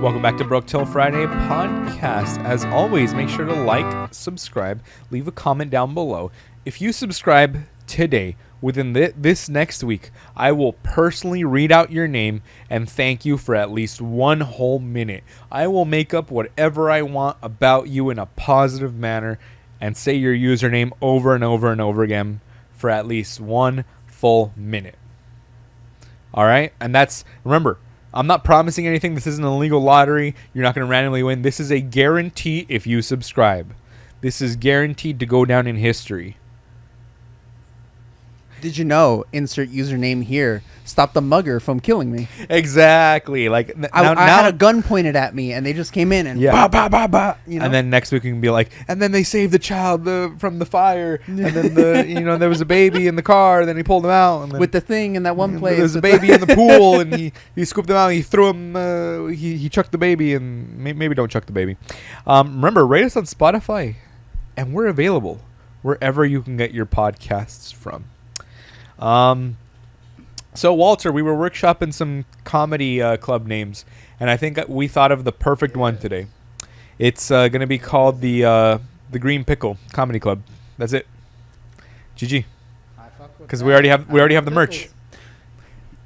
Welcome back to Broke Till Friday podcast. As always, make sure to like, subscribe, leave a comment down below. If you subscribe today, within this next week, I will personally read out your name and thank you for at least 1 whole minute. I will make up whatever I want about you in a positive manner and say your username over and over and over again for at least 1 full minute. All right? And that's, remember, I'm not promising anything. This isn't a legal lottery. You're not going to randomly win. This is a guarantee if you subscribe. This is guaranteed to go down in history. Did you know, insert username here, stop the mugger from killing me? Exactly. Like I had a gun pointed at me, and they just came in and bah, bah, bah, bah, you know? And then next week we can be like, and then they saved the child from the fire, and then there was a baby in the car, and then he pulled him out, and then with the thing in that one place. There was a baby in the pool, and he scooped him out, and he threw him. He chucked the baby, and maybe don't chuck the baby. Remember, rate us on Spotify, and we're available wherever you can get your podcasts from. So Walter, we were workshopping some comedy club names, and I think we thought of the perfect one today. It's going to be called the Green Pickle Comedy Club. That's it. GG. Because we already have the merch.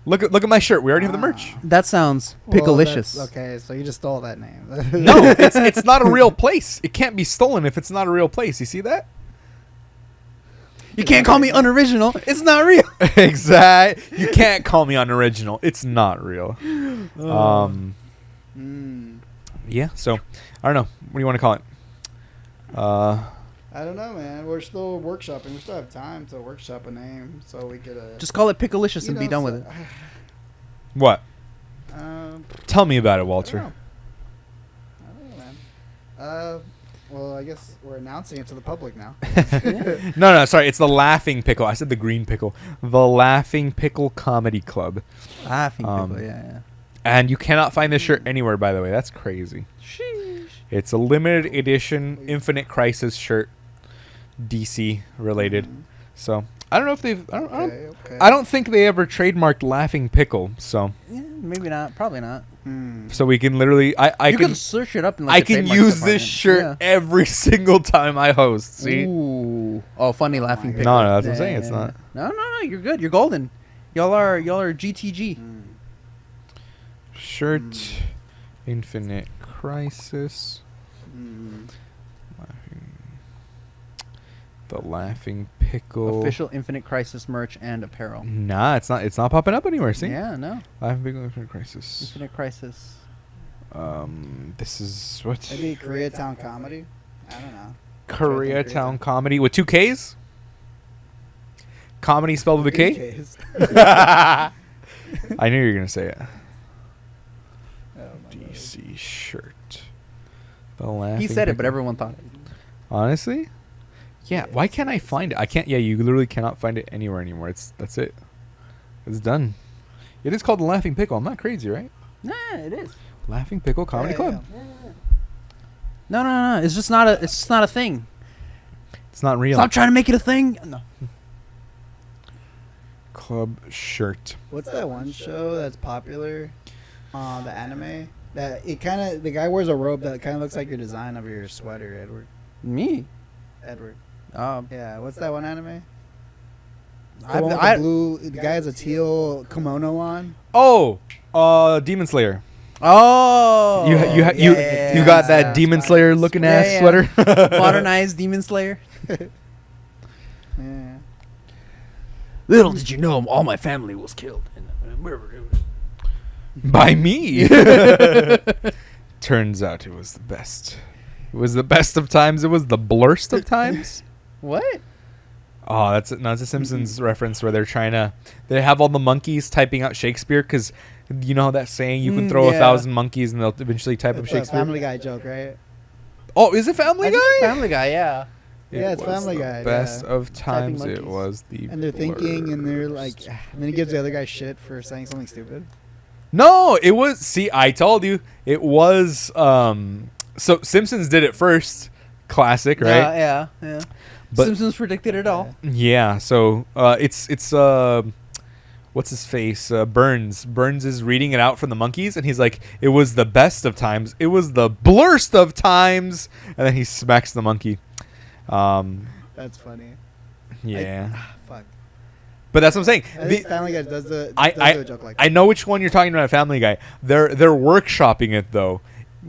Look at my shirt. We already have the merch. That sounds picklelicious. Okay, so you just stole that name. No, it's not a real place. It can't be stolen if it's not a real place. You see that? You can't call me unoriginal. It's not real. Exactly. You can't call me unoriginal. It's not real. Yeah. So I don't know. What do you want to call it? I don't know, man. We're still workshopping. We still have time to workshop a name, so we could just call it picklelicious and be done with it. What? Tell me about it, I Walter. don't know, man. Well, I guess we're announcing it to the public now. No, sorry. It's the Laughing Pickle. I said the Green Pickle. The Laughing Pickle Comedy Club. Laughing Pickle, yeah. And you cannot find this shirt anywhere, by the way. That's crazy. Sheesh. It's a limited edition Infinite Crisis shirt, DC related. So I don't know if they've. I don't think they ever trademarked Laughing Pickle. So yeah, maybe not. Probably not. So we can literally, I can search it up. In I can use this shirt every single time I host. See? Ooh. Oh, funny Laughing Pickle. No, that's what I'm saying. It's not. No. You're good. You're golden. Y'all are GTG. Shirt, Infinite Crisis. The Laughing Pickle. Official Infinite Crisis merch and apparel. Nah, it's not popping up anywhere. See? Yeah, no. Laughing Pickle Infinite Crisis. Infinite Crisis. This is what? Maybe Koreatown Comedy. I don't know. Koreatown Comedy with 2 Ks. Comedy spelled with a K. I knew you were gonna say it. DC shirt. The Laughing He said it, Pickle. but everyone thought it. Honestly. Yeah, why can't I find it? I can't. Yeah, you literally cannot find it anywhere anymore. That's it. It's done. It is called the Laughing Pickle. I'm not crazy, right? Nah, it is. Laughing Pickle Comedy Club. Yeah. No. It's just not a thing. It's not real. Stop trying to make it a thing. No. Club shirt. What's that one show that's popular? The anime that the guy wears a robe that kind of looks like your design of your sweater, Edward. Me. Edward. Um. Yeah. What's that one anime? The I- one with I- the blue. The guy has a teal kimono on. Oh, Demon Slayer. Oh. You yeah. got that Demon Slayer looking ass Yeah. sweater. Modernized Demon Slayer. Yeah. Little did you know, all my family was killed. By me. Turns out it was the best. It was the best of times. It was the blurst of times. What? Oh, that's a Simpsons reference where they have all the monkeys typing out Shakespeare because you know that saying you can throw 1,000 monkeys and they'll eventually type up It's a Shakespeare. Family Guy joke, right? Oh, is it Family Guy? Family Guy, yeah. Yeah, it's was Family the Guy, Best yeah. of times. Typing It monkeys. was the. And they're thinking, and they're like, blurst. and then he gives the other guy shit for saying something stupid. No, it was. See, I told you it was. So Simpsons did it first. Classic, right? Yeah. But- Simpsons predicted it all. Yeah. So it's what's his face? Burns. Burns is reading it out from the monkeys, and he's like, "It was the best of times. It was the blurst of times." And then he smacks the monkey. That's funny. Yeah, Fuck. but that's what I'm saying. I think Family Guy does do I a joke like that. I know which one you're talking about. Family Guy. They're workshopping it though.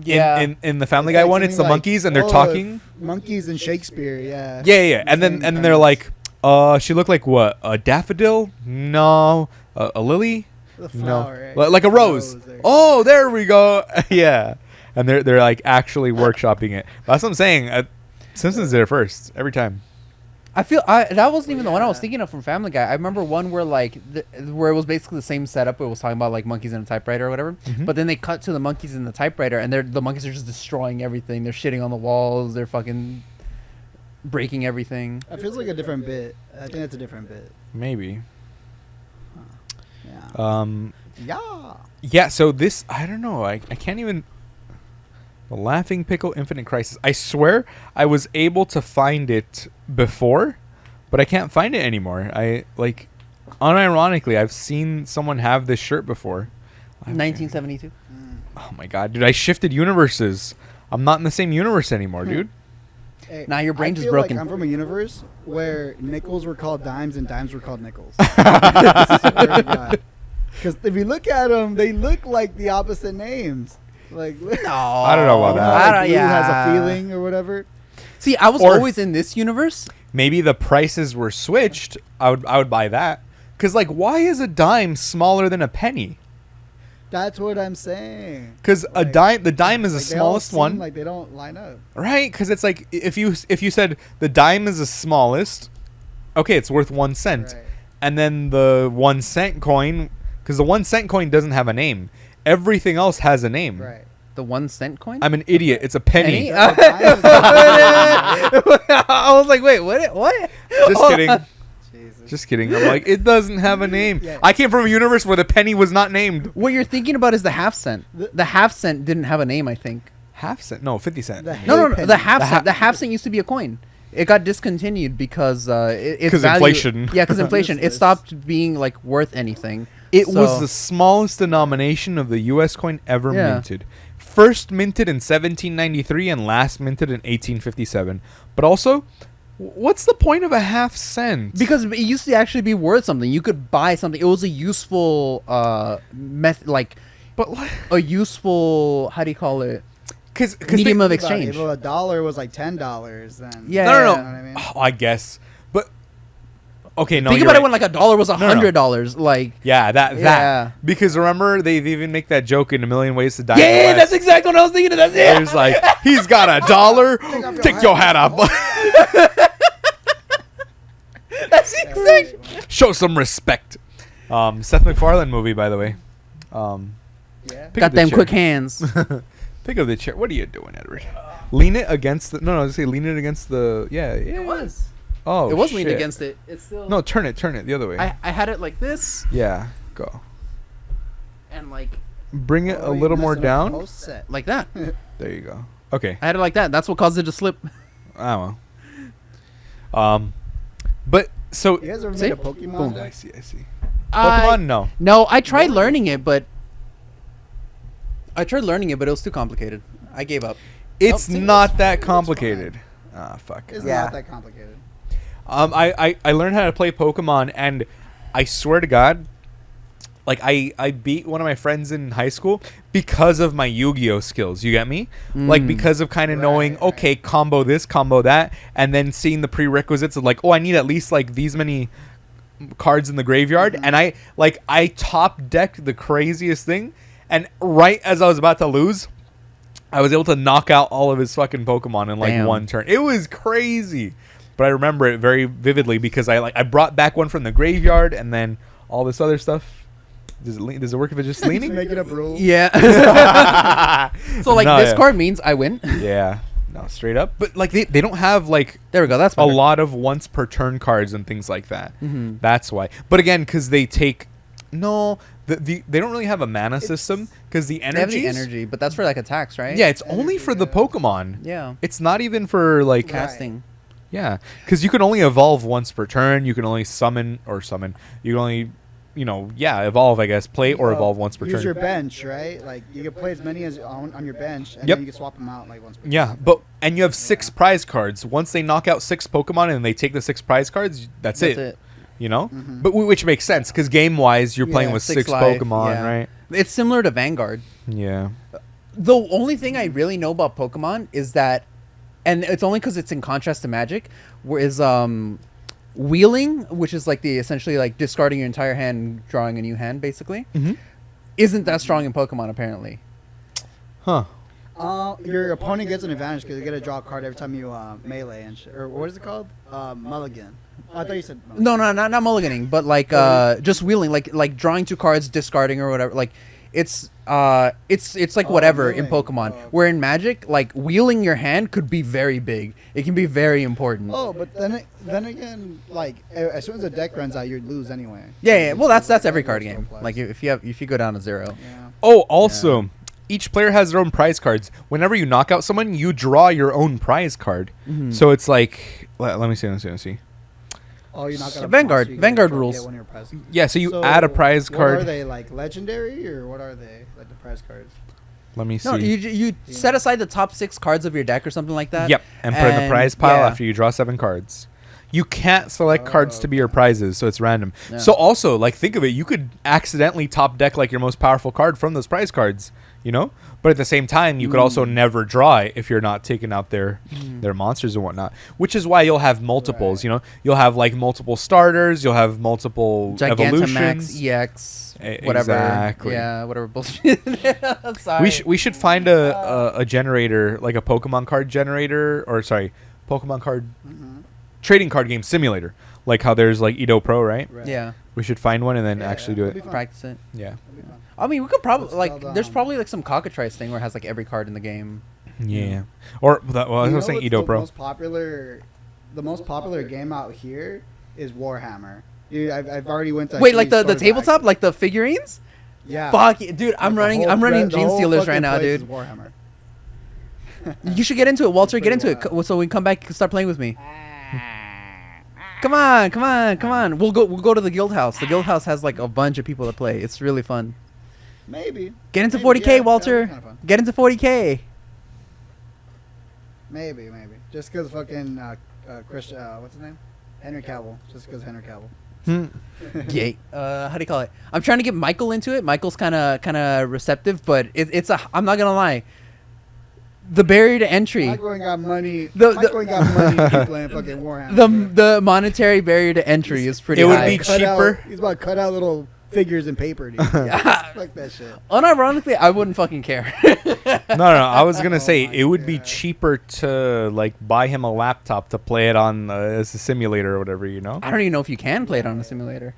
Yeah. In the Family It's Guy like one, it's the something like, monkeys and they're "Oh, talking. Monkeys and Shakespeare, yeah. Yeah. And then Same they're premise. like, she looked like what? A daffodil? No. A lily? The No. flower, right? Like a rose. there. Oh, there we go. Yeah. And they're like actually workshopping it. That's what I'm saying. Simpsons did it first every time. I feel that wasn't even the one I was Yeah. thinking of from Family Guy. I remember one where like where it was basically the same setup. It was talking about like monkeys in a typewriter or whatever. Mhm. But then they cut to the monkeys in the typewriter, and the monkeys are just destroying everything. They're shitting on the walls. They're fucking breaking everything. That feels like a different bit. I think that's a different bit. Maybe. Yeah. Yeah. Yeah, so this, I don't know. I can't even. The Laughing Pickle Infinite Crisis. I swear I was able to find it before, but I can't find it anymore. Unironically, I've seen someone have this shirt before. 1972. Oh my god, dude, I shifted universes. I'm not in the same universe anymore, dude. Hey, Nah, your brain I just feel broken. Like I'm from a universe where nickels were called dimes and dimes were called nickels. Because if you look at them, they look like the opposite names. Like, No, I don't know about that. I Like don't, blue yeah. has a feeling or whatever. See, I was Or- always in this universe. Maybe the prices were switched. I would buy that. Cause like, why is a dime smaller than a penny? That's what I'm saying. Cause Like- the dime is the Like, they all smallest seem one. Like they don't line up. Right, because it's like if you said the dime is the smallest, okay, it's worth 1 cent, Right. and then the 1 cent coin, because the 1 cent coin doesn't have a name, everything else has a name. Right. The 1 cent coin. I'm an idiot. It's a penny. Penny? I was like, wait, what? What? Just kidding. Jesus. Just kidding. I'm like, it doesn't have a name. Yeah. I came from a universe where the penny was not named. What you're thinking about is the half cent. The half cent didn't have a name, I think. Half cent? No, 50 cent. The No, penny. the half The cent. The half cent used to be a coin. It got discontinued because its 'Cause value- inflation. Yeah, because inflation. It Useless. stopped being like worth anything. It So- was the smallest denomination of the U.S. coin ever Yeah. minted. First minted in 1793 and last minted in 1857. But also, what's the point of a half cent? because it used to actually be worth something. You could buy something. It was a useful method, like But a useful, how do you call it? because Medium of Think about it, exchange. If a dollar was like $10, then Yeah. No. You know what I mean? Oh, I guess. But okay, no. Think you're about it right. when like a dollar was no. $100. Like Yeah, that. Yeah. Because remember, they even make that joke in A Million Ways to Die. in the yeah, West. that's exactly what I was thinking of. That's it. It's like he's got a dollar. off Take your hat off. That's exactly. Show some respect. Seth MacFarlane movie, by the way. Yeah. Pick Got up the them chair. quick hands. Pick up the chair. What are you doing, Edward? Lean it against the. No, say lean it against the. Yeah. It was. Oh, It was leaned shit. against it. It's still. No, turn it the other way. I had it like this Yeah, go. and like Bring it Oh, a you little more messing up the down. whole set. like that. There you go. Okay. I had it like that. That's what caused it to slip. I don't know. But so. You guys ever See? made a Pokemon? Boom. deck? I see. Pokemon, no. No, I tried learning it, but it was too complicated. I gave up. It's see, not that it's complicated. Ah, fuck. It's Yeah. not that complicated. I learned how to play Pokemon, and I swear to God, like I beat one of my friends in high school because of my Yu-Gi-Oh skills. You get me? Like Mm. because of kind of Right, knowing, right. okay, combo this, combo that, and then seeing the prerequisites of like, oh, I need at least like these many cards in the graveyard, and I top decked the craziest thing, and right as I was about to lose, I was able to knock out all of his fucking Pokemon in like Damn. one turn. It was crazy. But I remember it very vividly because I brought back one from the graveyard and then all this other stuff. Does it work if it's just Just leaning? making up rules. Yeah. So like No, this yeah. card means I win. Yeah. No, straight up. But like they don't have like There we go. That's a better. lot of once per turn cards and things like that. Mhm. That's why. But again, because they take they don't really have a mana system because the They have energy. the energy, but that's for like attacks, right? Yeah, it's only for the yeah. Pokemon. Yeah. It's not even for like Right. Casting. yeah, because you can only evolve once per turn. You can only summon. You can only evolve, I guess. Play or evolve once per Use your turn. bench, right? Like you can play as many as on your bench, and Yep. then you can swap them out like once per turn. Yeah, and you have 6 prize cards. Once they knock out 6 Pokemon and they take the 6 prize cards, that's it. You know, but which makes sense because game wise, you're playing Yeah, with 6 6 life, Pokemon, yeah. right? It's similar to Vanguard. Yeah. The only thing I really know about Pokemon is that, and it's only because it's in contrast to Magic, is wheeling, which is like the essentially like discarding your entire hand, and drawing a new hand, basically, isn't that strong in Pokemon apparently. Huh. Your opponent gets an advantage because you get to draw a card every time you melee and or what is it called? Mulligan. Oh, I thought you said mulligan. No, not mulliganing, but like just wheeling, like drawing 2 cards, discarding or whatever. Like it's like whatever in wheeling. Pokemon. Oh, okay. Where in Magic, like wheeling your hand could be very big. It can be very important. Oh, but then again, like as soon as the deck runs out, you lose anyway. Yeah. Well, that's every That card still game. applies. Like if you go down to 0. Yeah. Oh, also, each player has their own prize cards. Whenever you knock out someone, you draw your own prize card. So it's like, let me see. Oh, you're not gonna Vanguard- monster, you Vanguard get rules. one of your prize. Yeah, so you So, add a prize What card. are they, like legendary or what are they? Like the prize cards? Let me see. No, you set aside the top 6 cards of your deck or something like that. Yep, and put in the prize pile yeah. after you draw 7 cards. You can't select cards to be your prizes, so it's random. Yeah. So also, like, think of it, you could accidentally top deck like your most powerful card from those prize cards, you know? But at the same time, you could also never draw it if you're not taking out their monsters and whatnot. Which is why you'll have multiples, Right. you know? You'll have like multiple starters, you'll have multiple Gigantamax, evolutions. EX, whatever. Exactly. Yeah, whatever bullshit. Sorry. We should find a generator, like a Pokemon card generator, or sorry, Pokemon card trading card game simulator, like how there's like Edo Pro, right? Right. Yeah, We should find one and then Yeah, actually do that'd it. be fun. practice it. Yeah. That'd be fun. I mean, we could probably What's like. called, There's probably like some cockatrice thing where it has like every card in the game. Yeah. Or well, I You was know saying what's Edo the Pro. most popular game out here is Warhammer. I've already went to Wait, actually like the stores tabletop, that like the figurines? yeah. Fuck, it, dude! I'm Like, the running whole- the Gene whole Stealers right fucking now, place is dude. Warhammer. You should get into it, Walter. Get pretty into it, wild. so we can come back and start playing with me. Come on! We'll go to the guild house. The guild house has like a bunch of people to play. It's really fun. Maybe. Get into Maybe, 40K, yeah, Walter. that'd be kinda fun. Get into 40K. Maybe. Just because fucking Christian, what's his name? Henry Cavill. Just because Henry Cavill. Yay. How do you call it? I'm trying to get Michael into it. Michael's kind of receptive, but it's a. I'm not gonna lie. The barrier to entry, Michael ain't got money. The- Michael ain't got money to keep playing fucking Warhammer. the monetary barrier to entry is pretty It would high. be Cut out- cheaper. He's about to cut out little figures in paper, dude. Fuck that shit. Unironically, I wouldn't fucking care. No. I was gonna Oh say my it would be God. cheaper to like buy him a laptop to play it on as a simulator or whatever, you know. I don't even know if you can play it on a simulator.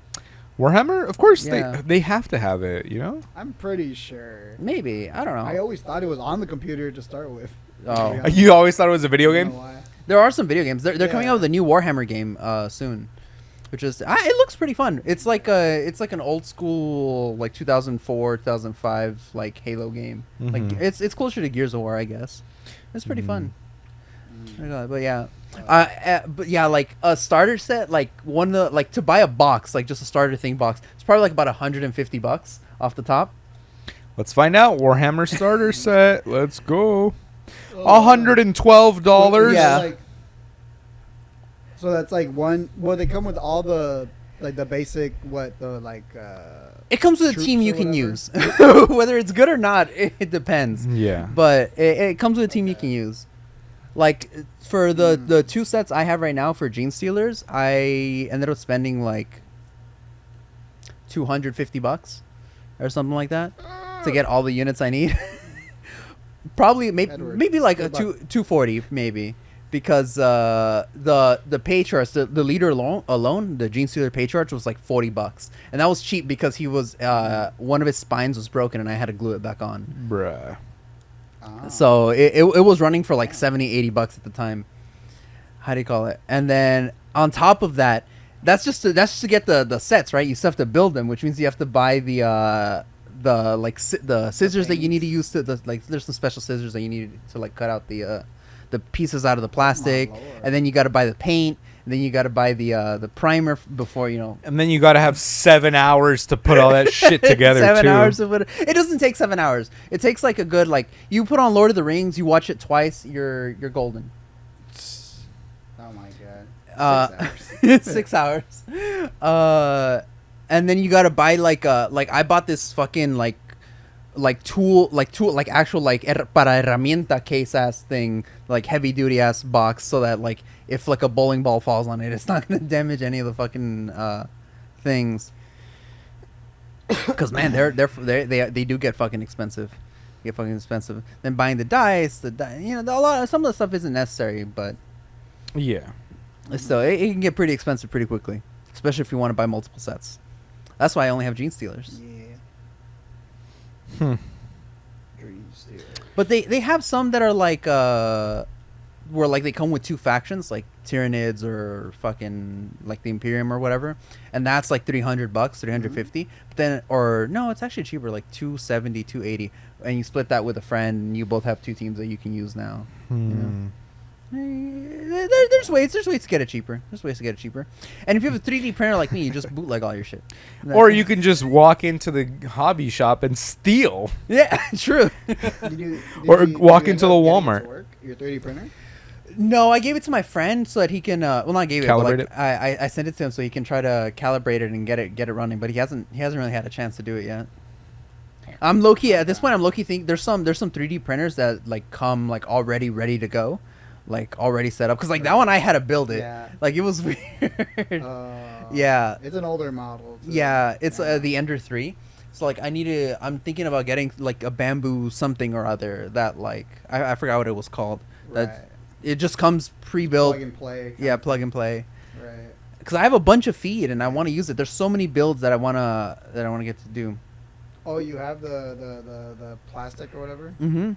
Warhammer, of course, Yeah. they have to have it, you know. I'm pretty sure. Maybe, I don't know. I always thought it was on the computer to start with. Oh. To be honest. You always thought it was a video I don't game. know why. There are some video games. They're coming Yeah. out with a new Warhammer game soon, which is it looks pretty fun. It's like an old school like 2004 2005 like Halo game. Like Mhm. it's closer to Gears of War, I guess. It's pretty fun. But yeah. But yeah, like a starter set, like like to buy a box, like just a starter thing box, it's probably like about $150 off the top. Let's find out. Warhammer starter set. Let's go. Oh, $112. Yeah. Like, so that's like one. Well, they come with all the like the basic It comes with a Troops team or you can whatever. use, whether it's good or not. It depends. Yeah. But it comes with a team you can use. Like for the 2 sets I have right now for Gene Stealers, I ended up spending like $250 or something like that to get all the units I need. Probably Edward. maybe like a Good luck. 240 maybe, because the Patriarch, the leader alone, the Gene Stealer Patriarch was like $40, and that was cheap because he was one of his spines was broken and I had to glue it back on. Bruh. So it was running for like $70-$80 at the time. How do you call it? And then on top of that, that's just to get the sets, right? You still have to build them, which means you have to buy the scissors that you need to use to there's some special scissors that you need to like cut out the pieces out of the plastic, Lord. and then you got to buy the paint. And then you got to buy the primer before, you know. And then you got to have 7 hours to put all that shit together, 7 too. hours of it. It doesn't take 7 hours. It takes like a good, like, you put on Lord of the Rings, you watch it twice, you're golden. Oh my god. 6 hours. 6 hours. And then you got to buy like I bought this fucking like tool like actual like para herramienta case ass thing, like heavy duty ass box, so that like if like a bowling ball falls on it, it's not gonna damage any of the fucking things. Because man, they do get fucking expensive. Then buying the dice, you know, some of the stuff isn't necessary, but Yeah. still it can get pretty expensive pretty quickly, especially if you want to buy multiple sets. That's why I only have Gene Stealers. Yeah. Dream Stealer. But they have some that are like where like they come with two factions, like Tyranids or fucking like the Imperium or whatever, and that's like $300, $350. But then, or no, it's actually cheaper, like $270, $280, and you split that with a friend, and you both have two teams that you can use now. You know? There's ways to get it cheaper. And if you have a 3D printer like me, you just bootleg all your shit. Or you can just walk into the hobby shop and steal. Yeah, true. Or walk into the Walmart. Your 3D printer? No, I gave it to my friend so that he can. Well, not gave it. Calibrate But like, I sent it to him so he can try to calibrate it and get it running. But he hasn't really had a chance to do it yet. I'm low key at this point. I'm low key think there's some 3D printers that like come like already ready to go, like already set up. Cause like that one I had to build it. Yeah. Like it was weird. Yeah. It's an older model. Too. Yeah, it's the Ender 3. So like I'm thinking about getting like a bamboo something or other that like I forgot what it was called. That Right. it just comes pre-built. Plug and play. Yeah, plug and play. Right. Because I have a bunch of feed and I want to use it. There's so many builds that I wanna get to do. Oh, you have the plastic or whatever? Mm-hmm.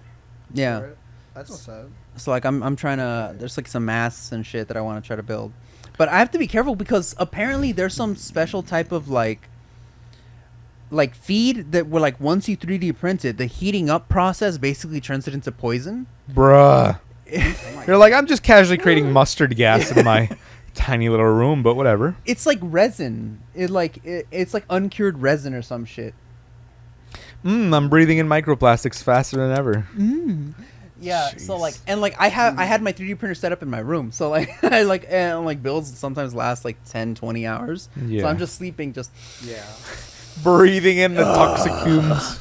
Yeah. For it? That's what's up. So like I'm trying to. There's like some masks and shit that I want to try to build, but I have to be careful because apparently there's some special type of like feed that were like once you 3D print it, the heating up process basically turns it into poison. Bruh. You're like, I'm just casually creating mustard gas in my tiny little room, but whatever. It's like resin. It's like uncured resin or some shit. I'm breathing in microplastics faster than ever. Yeah, Jeez. so like, and like I had my 3D printer set up in my room, so like I like builds sometimes last like 10-20 hours. Yeah. So I'm just sleeping, just Yeah. Breathing in the toxic fumes.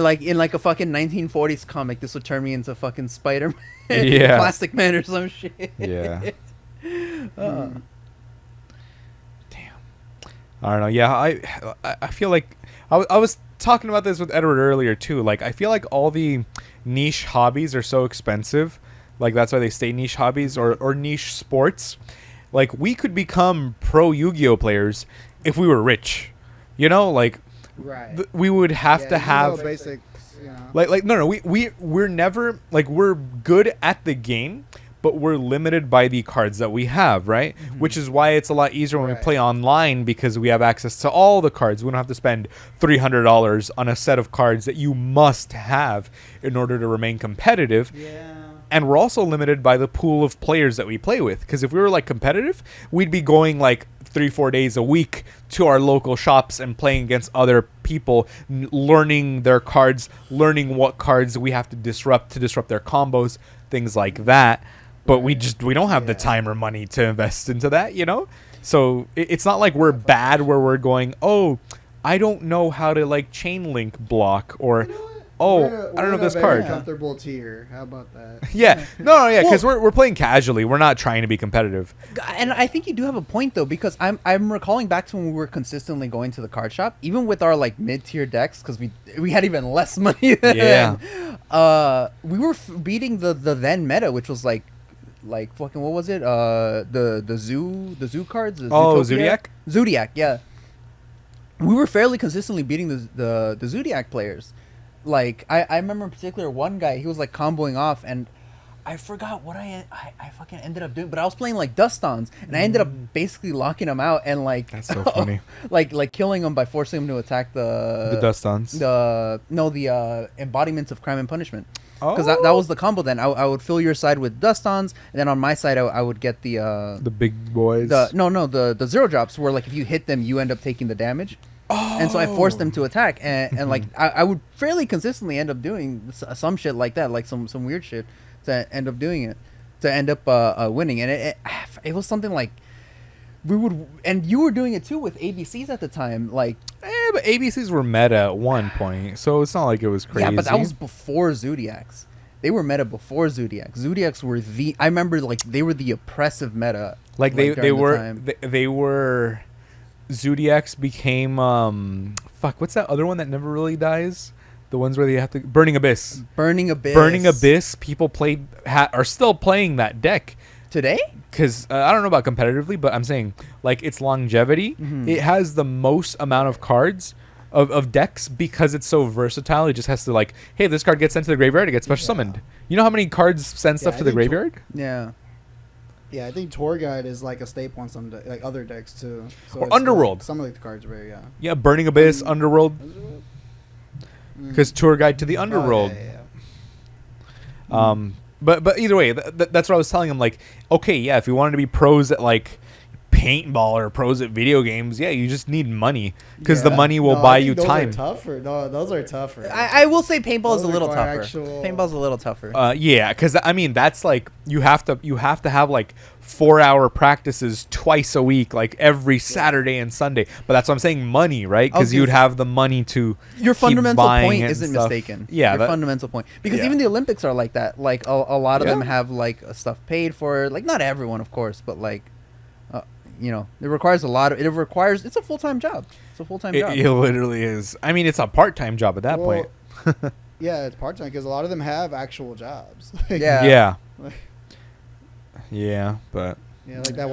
like in like a fucking 1940s comic. This would turn me into fucking Spider-Man, Yeah. Plastic Man or some shit. Yeah. Uh, Damn. I don't know. Yeah, I feel like I was talking about this with Edward earlier too. Like I feel like all the niche hobbies are so expensive. Like that's why they stay niche hobbies or niche sports. Like we could become pro Yu-Gi-Oh players if we were rich. You know, like Right. we would have Yeah, to you know have basics, you know. like no we're never like we're good at the game, but we're limited by the cards that we have, right? Which is why it's a lot easier when we Right. play online because we have access to all the cards. We don't have to spend $300 on a set of cards that you must have in order to remain competitive. Yeah. And we're also limited by the pool of players that we play with. Because if we were like competitive, we'd be going like 3-4 days a week to our local shops and playing against other people, learning their cards, learning what cards we have to disrupt their combos, things like that. But we don't have the time or money to invest into that, you know? So it's not like we're bad where we're going, oh, I don't know how to like chain link block or... Oh, I don't know this card. Comfortable tier. How about that? Yeah, no, because we're playing casually. We're not trying to be competitive. And I think you do have a point though, because I'm recalling back to when we were consistently going to the card shop, even with our like mid-tier decks, because we had even less money then. Yeah. We were beating the then meta, which was like fucking what was it? The zoo cards. The Oh, Zootopia? Zodiac? Zodiac, yeah. We were fairly consistently beating the Zodiac players. Like I remember in particular one guy, he was like comboing off, and I forgot what I fucking ended up doing, but I was playing like dust-ons, and I ended up basically locking him out and like That's so funny. like killing him by forcing him to attack the The dust-ons. the embodiments of crime and punishment. because that was the combo. Then I would fill your side with dust-ons, and then on my side I would get the big boys. the zero drops where like if you hit them you end up taking the damage. And so I forced them to attack, and like I would fairly consistently end up doing some shit like that, like some weird shit to end up doing it, to end up winning. And it was something like we would, and you were doing it too with ABCs at the time, like. But ABCs were meta at one point, so it's not like it was crazy. Yeah, but that was before Zodiacs. They were meta before Zodiacs. Zodiacs were I remember like they were the oppressive meta. Like during they the were time. they were. Zodiacs became what's that other one that never really dies? The ones where they have to Burning Abyss. Burning Abyss. Burning Abyss. People are still playing that deck today. Because I don't know about competitively, but I'm saying like its longevity. Mm-hmm. It has the most amount of cards of decks because it's so versatile. It just has to like, hey, this card gets sent to the graveyard. It gets special summoned. You know how many cards send stuff I to the think graveyard? Yeah. Yeah, I think Tour Guide is like a staple on some like other decks too. So Or it's Underworld. Like, some of the cards are very Yeah, Burning Abyss, Underworld. Mm. Because Tour Guide to the Oh, Underworld. yeah. But either way, that's what I was telling him. Like, okay, yeah, if you wanted to be pros at like paintball or pros at video games, yeah, you just need money because the Yeah. money will No, buy I you think those time. Are tougher. No, those are tougher. I will say paintball is Those a little require tougher. actual- Paintball's a little tougher. Yeah, because I mean that's like you have to have like 4-hour practices twice a week, like every Saturday and Sunday. But that's what I'm saying, money, right? I was Because gonna you'd say- have the money to Your keep fundamental buying point it and isn't stuff. mistaken. Yeah, Your that- fundamental point. Because Yeah. even the Olympics are like that. Like a lot of Yeah. them have like stuff paid for. Like not everyone, of course, but like, it requires a lot of. It's a full-time job. It's a full-time job. It literally is. I mean, it's a part-time job at that Well, point. Yeah, it's part time because a lot of them have actual jobs. Yeah. Yeah. Like- Yeah, but Yeah, like that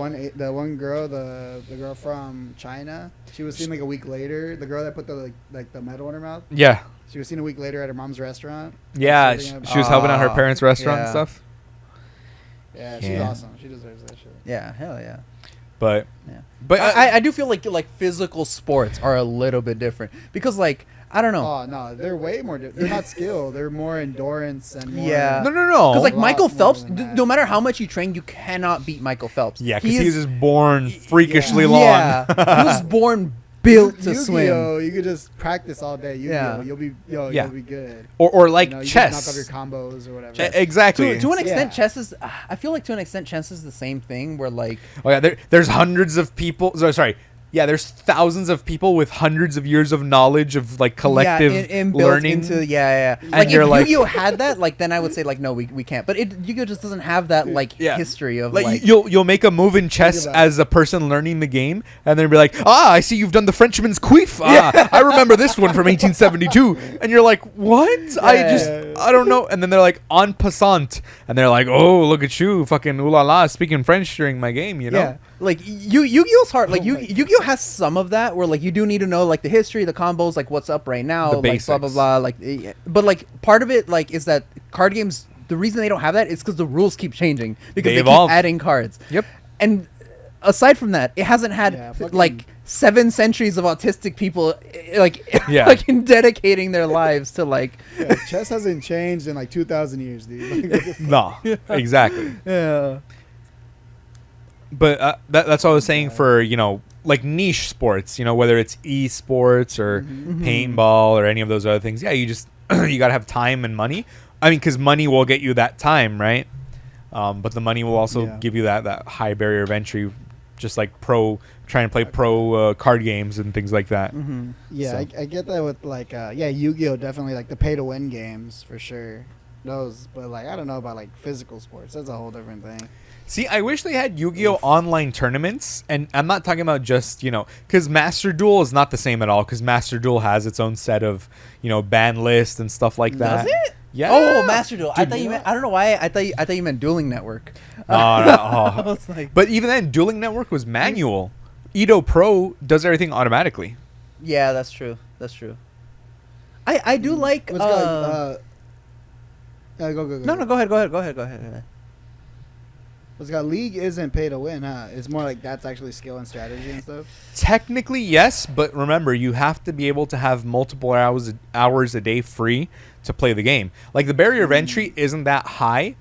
one girl, the girl from China. She was seen like a week later. The girl that put the like the metal in her mouth. yeah. She was seen a week later at her mom's restaurant. Yeah, Serving up- she was helping out her Ah, parents' restaurant and yeah. stuff. Yeah, she's Yeah. awesome. She deserves that shit. Yeah. Hell yeah. But Yeah. but I do feel like physical sports are a little bit different because like I don't know. Oh no, they're way more. They're not skill. They're more endurance and more. Yeah. no. Because like a lot Michael more Phelps, than that. no matter how much you train, you cannot beat Michael Phelps. Yeah, because He he is- was just born freakishly Yeah, long. he was born built to Yu-Gi-Oh, swim. you could just practice all day. Yu-Gi-Oh, Yeah. you'll be Yeah. you'll be good. or like You know, you chess. Can knock off your combos or whatever. Exactly. To an extent, Yeah. chess is. I feel like to an extent, chess is the same thing. Where like, Oh yeah, there's hundreds of people. Sorry. Yeah, there's thousands of people with hundreds of years of knowledge of like collective inbuilt learning. into yeah. And Like you're if like- Yu-Gi-Oh had that, like then I would say like no, we can't. But Yu-Gi-Oh just doesn't have that like Yeah. history of Like, like. you'll make a move in chess about it. as a person learning the game, and then be like, I see you've done the Frenchman's Queef. I remember this one from 1872, and you're like, what? I don't know. And then they're like en passant, and they're like, oh, look at you, fucking ooh la la, speaking French during my game, you know? Yeah, like Yu-Gi-Oh's hard. Like Oh my Yu-Gi-Oh has some of that where like you do need to know like the history, the combos, like what's up right now, The like blah blah basics. blah. Like, but like part of it like is that card games. The reason they don't have that is because the rules keep changing because They they evolve. keep adding cards. Yep. And aside from that, it hasn't had Yeah, fucking- like 7 centuries of autistic people like Yeah. fucking dedicating their lives to like Yeah, chess hasn't changed in like 2,000 years, dude. Like, No, exactly. yeah. But that's what I was saying for, like niche sports, whether it's esports or paintball or any of those other things. Yeah, you just, you got to have time and money. I mean, because money will get you that time, right? But the money will also Yeah. give you that high barrier of entry, just like trying to play pro card games and things like that. Mm-hmm. yeah, So- I get that with like, Yu-Gi-Oh definitely like the pay to win games for sure. Those, but like I don't know about like physical sports. That's a whole different thing. See, I wish they had Yu-Gi-Oh! Online tournaments, and I'm not talking about just, because Master Duel is not the same at all, because Master Duel has its own set of, ban list and stuff like that. Does it? Yeah. Oh, Master Duel. I Dude, thought you you meant. I don't know why. I thought you meant Dueling Network. No, I oh. was like, But even then, Dueling Network was manual. Edo Pro does everything automatically. yeah, that's true. That's true. I do like. Let's go. Go. No, go ahead. League isn't pay to win, huh? It's more like that's actually skill and strategy and stuff. Technically, yes, but remember, you have to be able to have multiple hours a day free to play the game. Like, the barrier of entry isn't that high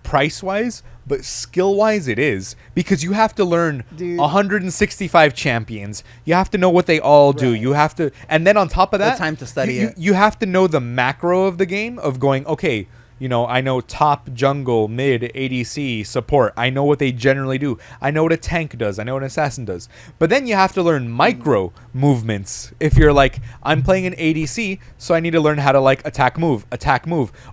price-wise, but skill-wise it is, because you have to learn Dude. 165 champions. You have to know what they all do. Right. You have to, and then on top of The that, time to study you, it. you have to know the macro of the game of going, okay, you know, I know top, jungle, mid, ADC, support. I know what they generally do. I know what a tank does. I know what an assassin does. But then you have to learn micro movements. If you're like, I'm playing an ADC, so I need to learn how to like attack move.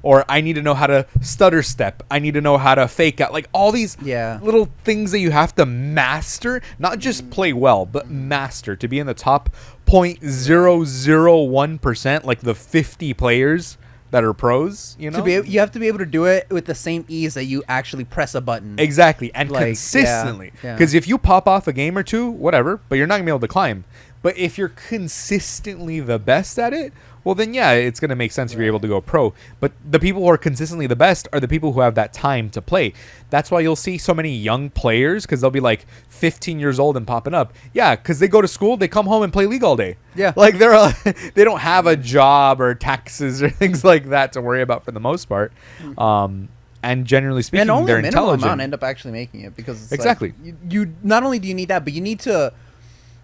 Or I need to know how to stutter step. I need to know how to fake out. Like all these Yeah. little things that you have to master, not just play well, but master to be in the top 0.001%, like the 50 players that are pros, you know? You have to be able to do it with the same ease that you actually press a button. Exactly, and Like, consistently. yeah. Because if you pop off a game or two, whatever, but you're not going to be able to climb. But if you're consistently the best at it, well, then, yeah, it's going to make sense if you're able to go pro. But the people who are consistently the best are the people who have that time to play. That's why you'll see so many young players, because they'll be like 15 years old and popping up. Yeah, because they go to school, they come home and play League all day. Yeah. Like, they don't have a job or taxes or things like that to worry about for the most part. And generally speaking, and only they're a minimal intelligent. amount end up actually making it, because it's Exactly. like, you not only do you need that, but you need to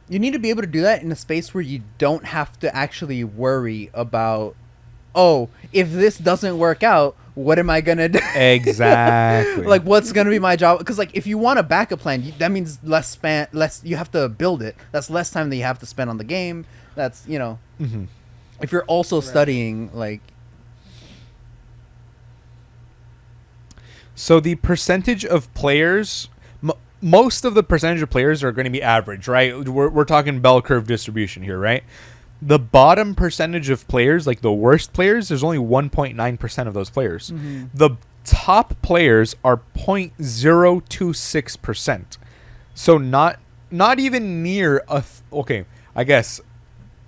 be able to do that in a space where you don't have to actually worry about, oh, if this doesn't work out, what am I gonna do? Exactly. Like, what's gonna be my job? Because like, if you want a backup plan, that means less you have to build it. That's less time that you have to spend on the game. That's, you know, Mhm. if you're also studying, like, So the percentage of players, most of the percentage of players are going to be average, right? We're talking bell curve distribution here, right? The bottom percentage of players, like the worst players, there's only 1.9% of those players. The top players are 0.026%. So not even near okay, I guess.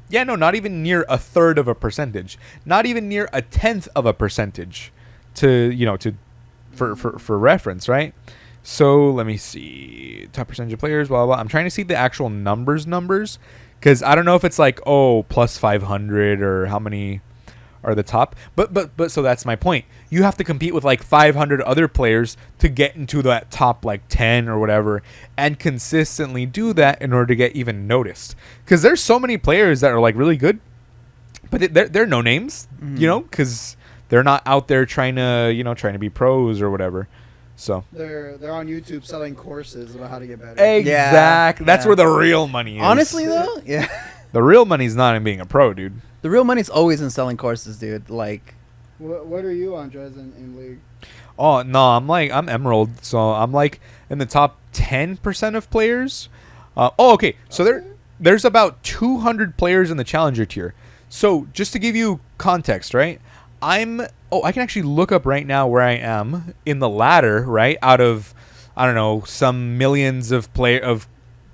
Yeah, no, not even near a third of a percentage. Not even near a tenth of a percentage for reference, right? So let me see. Top percentage of players, blah, blah, blah. I'm trying to see the actual numbers, because I don't know if it's like, oh, plus 500 or how many are the top. But so that's my point. You have to compete with like 500 other players to get into that top like 10 or whatever, and consistently do that in order to get even noticed. Because there's so many players that are like really good, but they're no names, you know, because they're not out there trying to be pros or whatever. So They're on YouTube selling courses about how to get better. exactly, that's yeah. where the real money is. honestly though, yeah, the real money's not in being a pro, dude. the real money's always in selling courses, dude. Like, What are you on, Drez, in League? Oh no, I'm Emerald, so I'm like in the top 10% of players. Okay, so there's about 200 players in the challenger tier. So just to give you context, right? I can actually look up right now where I am in the ladder, right? Out of, I don't know, some millions of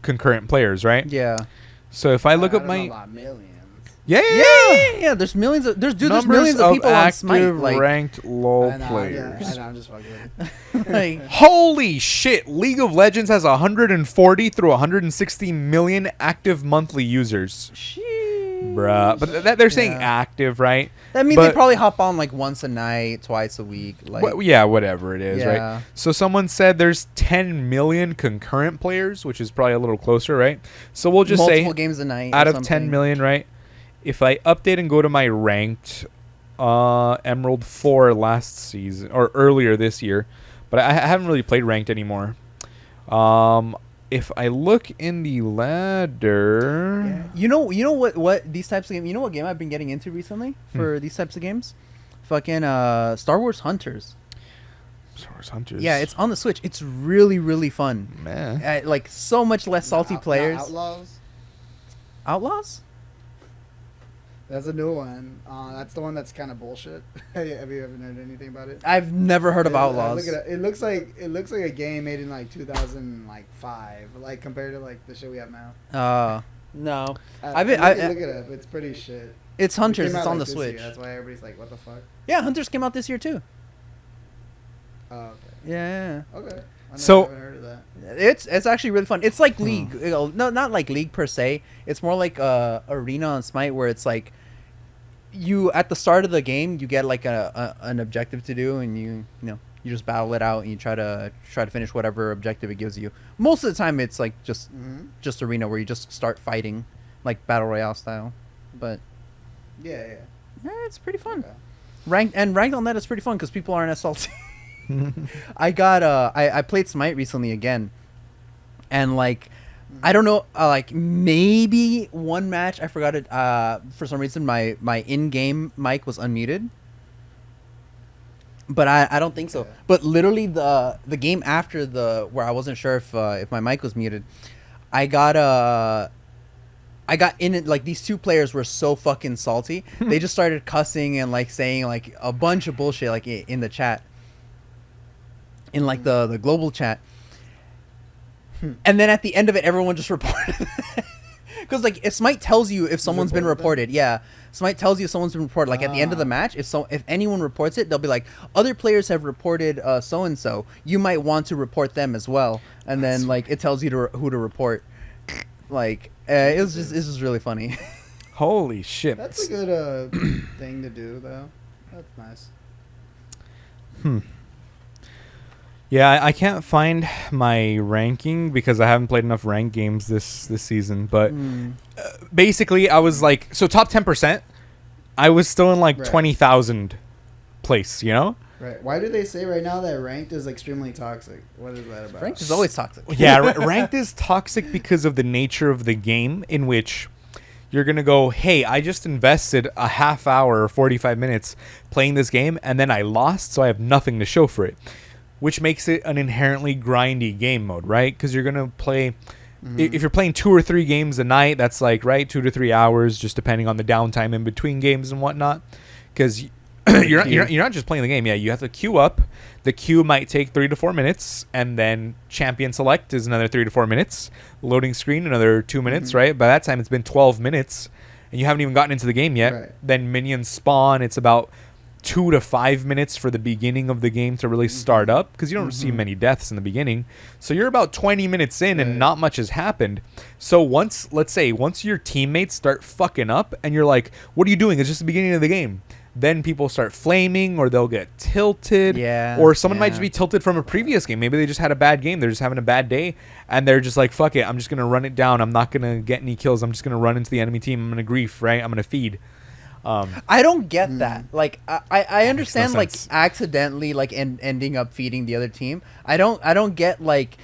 concurrent players, right? yeah, So if I look I up don't know my about millions. yeah. There's millions of there's Numbers millions of people on active Smite. Like, ranked LoL I know, players. I know, I'm just fucking with you. like, Holy shit! League of Legends has 140 through 160 million active monthly users. Bruh. But they're saying Yeah. active, right? that means But- they probably hop on like once a night, twice a week. Like, Yeah, whatever it is, Yeah. right? So someone said there's 10 million concurrent players, which is probably a little closer, right? So we'll just multiple say games a night. out or of 10 something. million, right? If I update and go to my ranked Emerald 4 last season or earlier this year, but I haven't really played ranked anymore. If I look in the ladder, You know what these types of games. You know what game I've been getting into recently for these types of games? Fucking Star Wars Hunters. Star Wars Hunters. Yeah, it's on the Switch. It's really really fun. man. Like so much less salty players. Outlaws. Outlaws? That's a new one. That's the one that's kind of bullshit. Have you ever heard anything about it? I've never heard of Yeah, Outlaws. Look at it. It looks like a game made in like 2005, like compared to like the shit we have now. No. Look I've been- look it up. It's pretty shit. It's It Hunters. came It's out, on like, the this year. Switch. That's why everybody's like, "What the fuck?" Yeah, Hunters came out this year too. Oh, okay. Yeah. Okay. So- haven't heard of that. It's actually really fun. It's like League, no, not like League per se. It's more like Arena on Smite, where it's like you at the start of the game you get like an objective to do, and you just battle it out and you try to finish whatever objective it gives you. Most of the time it's like just Arena, where you just start fighting like battle royale style. But Yeah. it's pretty fun. Okay. Ranked on that is pretty fun because people aren't as salty. I got I played Smite recently again, and like I don't know, like maybe one match I forgot it. For some reason my in-game mic was unmuted, but I don't think so. Okay. But literally the game after where I wasn't sure if my mic was muted, I got in it. Like, these two players were so fucking salty. They just started cussing and like saying like a bunch of bullshit like in the chat, in like the global chat. And then at the end of it, everyone just reported. Because like Smite tells you if someone's been reported. Yeah, Smite tells you if someone's been reported. Like at the end of the match, if anyone reports it, they'll be like, other players have reported so and so. You might want to report them as well. And then like it tells you who to report. Like it's just really funny. Holy shit. That's a good thing to do, though. That's nice. Yeah, I can't find my ranking because I haven't played enough ranked games this season. But basically, I was like, so top 10%, I was still in like Right. 20,000 place, you know? Right. Why do they say right now that ranked is extremely toxic? What is that about? Ranked is always toxic. Yeah, ranked is toxic because of the nature of the game, in which you're going to go, hey, I just invested a half hour or 45 minutes playing this game, and then I lost, so I have nothing to show for it. Which makes it an inherently grindy game mode, right? Because you're going to play... If you're playing 2 or 3 games a night, that's like, right, 2 to 3 hours, just depending on the downtime in between games and whatnot. Because you're not just playing the game. Yeah, you have to queue up. The queue might take 3 to 4 minutes, and then champion select is another 3 to 4 minutes. Loading screen, another 2 minutes, right? By that time, it's been 12 minutes, and you haven't even gotten into the game yet. Right. Then minions spawn. It's about 2 to 5 minutes for the beginning of the game to really start up, because you don't see many deaths in the beginning. So you're about 20 minutes in and Right. not much has happened. So once your teammates start fucking up and you're like, what are you doing? It's just the beginning of the game. Then people start flaming, or they'll get tilted. Yeah, Or someone might yeah. just be tilted from a previous game. Maybe they just had a bad game. They're just having a bad day. And they're just like, fuck it. I'm just going to run it down. I'm not going to get any kills. I'm just going to run into the enemy team. I'm going to grief, right? I'm going to feed. I don't get that. Like I understand no like sense. accidentally like ending up feeding the other team. I don't get like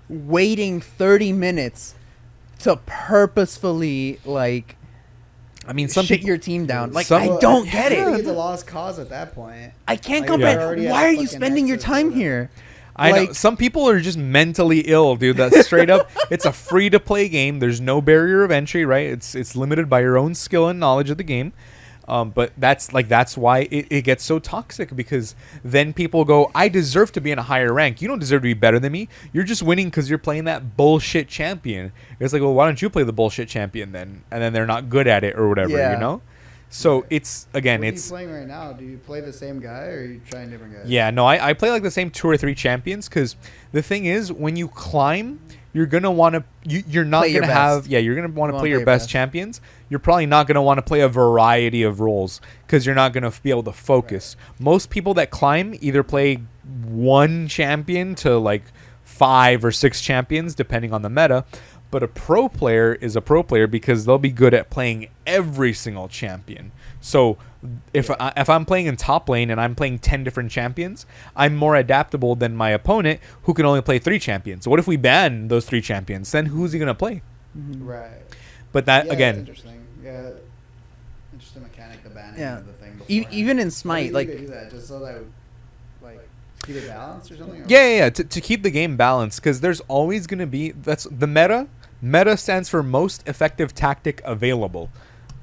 waiting 30 minutes to purposefully like I mean, some shit people... your team down. Like some- I don't get I think it. it's a lost cause at that point. I can't Like, comprehend. you're already at Why are you fucking spending your exit or time whatever. here? I know Like- some people are just mentally ill, dude. That's straight up. It's a free to play game. There's no barrier of entry, right? It's limited by your own skill and knowledge of the game. But that's why it gets so toxic, because then people go, I deserve to be in a higher rank. You don't deserve to be better than me. You're just winning because you're playing that bullshit champion. It's like, well, why don't you play the bullshit champion then? And then they're not good at it or whatever, Yeah. you know? So it's, again, What are it's... you playing right now? Do you play the same guy, or are you trying different guys? Yeah, no, I play like the same 2 or 3 champions, because the thing is, when you climb, you're gonna want to. You're not Play your gonna best. have. Yeah, you're gonna want to wanna play play your your best best. champions. You're probably not gonna want to play a variety of roles, because you're not gonna be able to focus. Most people that climb either play one champion to like 5 or 6 champions, depending on the meta. But a pro player is a pro player because they'll be good at playing every single champion. So if I'm playing in top lane and I'm playing 10 different champions, I'm more adaptable than my opponent, who can only play 3 champions. So what if we ban those 3 champions? Then who's he gonna play? Right. But that Yeah, again, that's interesting. Yeah. Interesting mechanic, the banning Yeah. of the thing. Even in Why do Smite, you like do that just so that like keep it balanced or something? Or- yeah. To keep the game balanced, because there's always gonna be, that's the meta. Meta stands for most effective tactic available,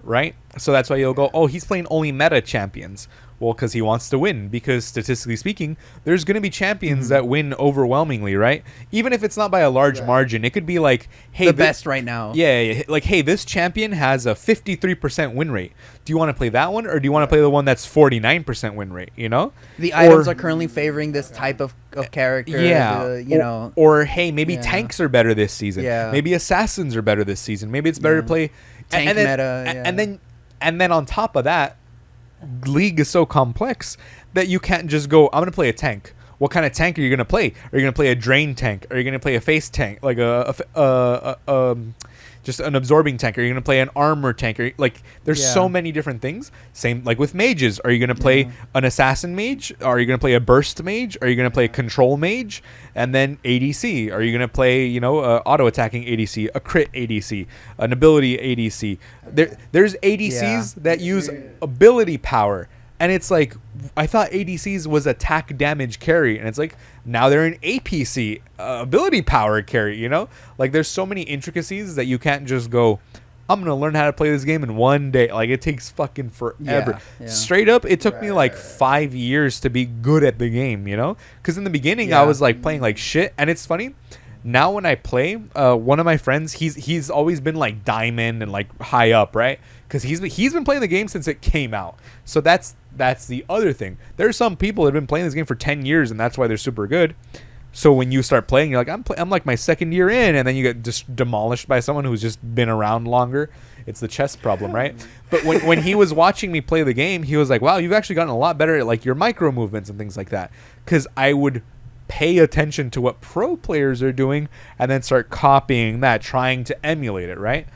right? So that's why you'll go, oh, he's playing only meta champions. Well, because he wants to win. Because statistically speaking, there's going to be champions that win overwhelmingly, right? Even if it's not by a large margin, it could be like, hey, The best right now. Yeah, like, hey, this champion has a 53% win rate. Do you want to play that one, or do you want to play the one that's 49% win rate? You know, The items are currently favoring this type of character. yeah, you know. or hey, maybe Yeah. tanks are better this season. Yeah. Maybe assassins are better this season. Maybe it's better to play Tank and then, meta, yeah. and then on top of that, League is so complex that you can't just go, I'm gonna play a tank. What kind of tank are you gonna play? Are you gonna play a drain tank? Are you gonna play a face tank, like just an absorbing tank? Are you gonna play an armor tank? Like, there's Yeah. so many different things. Same like with mages. Are you gonna play an assassin mage? Are you gonna play a burst mage? Are you gonna play a control mage? And then ADC. Are you gonna play, auto attacking ADC, a crit ADC, an ability ADC? There's ADCs that use ability power. And it's like, I thought ADCs was attack damage carry, and it's like, now they're an APC, ability power carry, Like, there's so many intricacies that you can't just go, I'm going to learn how to play this game in one day. Like, it takes fucking forever. Yeah. Straight up, it took me like 5 years to be good at the game, Because in the beginning, I was like playing like shit, and it's funny. Now when I play, one of my friends, he's always been like diamond and like high up, right? Because he's been playing the game since it came out. So that's the other thing. There are some people that have been playing this game for 10 years, and that's why they're super good. So when you start playing, you're like, I'm like my second year in, and then you get just demolished by someone who's just been around longer. It's the chess problem, right? But when he was watching me play the game, he was like, wow, you've actually gotten a lot better at like your micro movements and things like that. Because I would pay attention to what pro players are doing and then start copying that, trying to emulate it, right?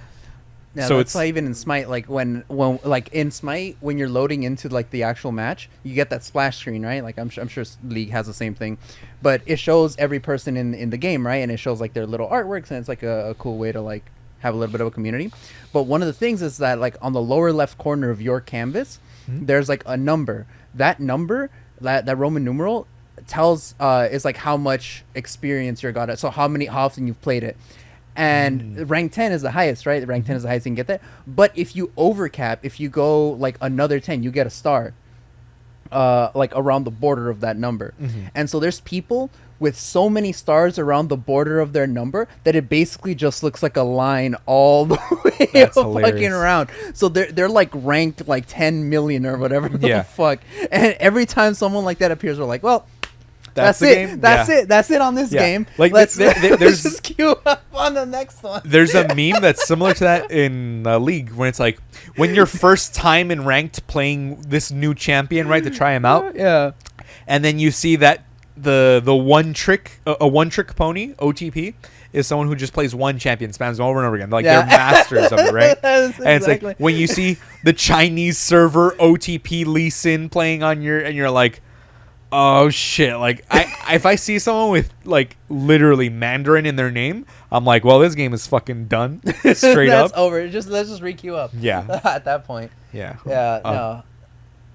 Yeah, So that's it's why even in Smite, like when like in Smite, when you're loading into like the actual match, you get that splash screen, right? Like I'm sure League has the same thing, but it shows every person in the game, right? And it shows like their little artworks, and it's like a cool way to like have a little bit of a community. But one of the things is that like on the lower left corner of your canvas, there's like a number. That number, that Roman numeral, tells is like how much experience you're got at, so how often you've played it. And rank 10 is the highest, right? Rank 10 is the highest you can get that. But if you overcap, if you go like another 10, you get a star like around the border of that number. And so there's people with so many stars around the border of their number that it basically just looks like a line all the way That's fucking hilarious. around. So they're like ranked like 10 million or whatever the Yeah. fuck. And every time someone like that appears, we're like, well, That's the it. game? That's Yeah. it. That's it on this Yeah. game. Like, let's, there's- let's just queue up on the next one. There's a meme that's similar to that in League, where it's like when your first time in ranked playing this new champion, right, to try him out, Yeah. and then you see that the one trick pony OTP is someone who just plays one champion, spams them over and over again. Like, Yeah. they're masters of it, right? That's And it's exactly. like when you see the Chinese server OTP Lee Sin playing on and you're like, oh shit! Like, if I see someone with like literally Mandarin in their name, I'm like, well, this game is fucking done. Straight That's up. over. Let's just re-queue up. Yeah. At that point. Yeah. Yeah. No.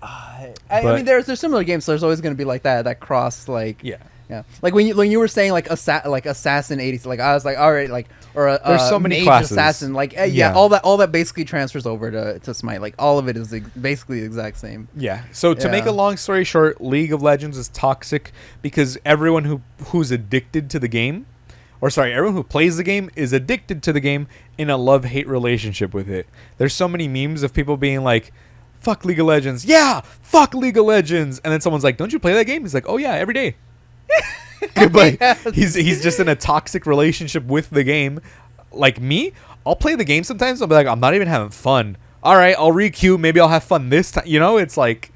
I but- mean, there's similar games. So there's always going to be like that cross, like Yeah. yeah. Like when you were saying like assassin 80s, like I was like, all right, like or a There's so many mage classes. assassin, like yeah, Yeah. all that basically transfers over to Smite. Like all of it is basically the exact same. Yeah. So to make Yeah. a long story short, League of Legends is toxic because everyone who's addicted to the game, or sorry, everyone who plays the game is addicted to the game in a love-hate relationship with it. There's so many memes of people being like, fuck League of Legends. Yeah, fuck League of Legends. And then someone's like, don't you play that game? He's like, oh yeah, every day. But he's just in a toxic relationship with the game. Like me, I'll play the game sometimes. I'll be like, I'm not even having fun. All right, I'll re-queue. Maybe I'll have fun this time. It's like,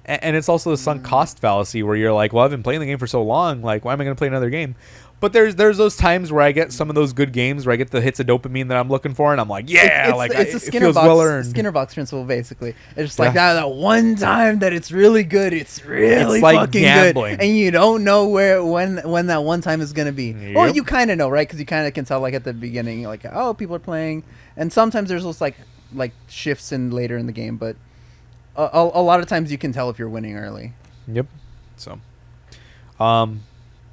and it's also the sunk cost fallacy where you're like, well, I've been playing the game for so long. Like, why am I going to play another game? But there's those times where I get some of those good games where I get the hits of dopamine that I'm looking for, and I'm like, yeah, it's a it Skinner feels box, well earned. Skinner box principle, basically. It's just like Yeah. that one time that it's really good. It's really It's like fucking gambling. good, and you don't know when that one time is gonna be. Or Yep. you kind of know, right? Because you kind of can tell, like at the beginning, like, oh, people are playing, and sometimes there's those like shifts in later in the game, but a lot of times you can tell if you're winning early. Yep. So,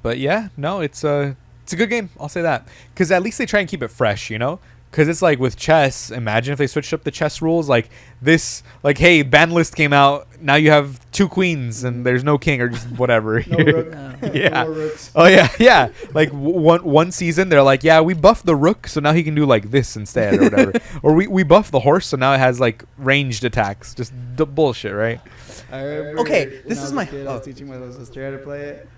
but yeah, no, it's a good game. I'll say that because at least they try and keep it fresh. Because it's like with chess, imagine if they switched up the chess rules. Like this, like, hey, ban list came out. Now you have 2 queens and there's no king or just whatever. No rook. Yeah. No more rooks. Oh, yeah, yeah. Like one season, they're like, yeah, we buffed the rook, so now he can do like this instead or whatever. Or we buffed the horse, so now it has like ranged attacks. Just bullshit, right? I remember Okay, when this I is was a my- kid, I was oh. teaching my little sister how to play it,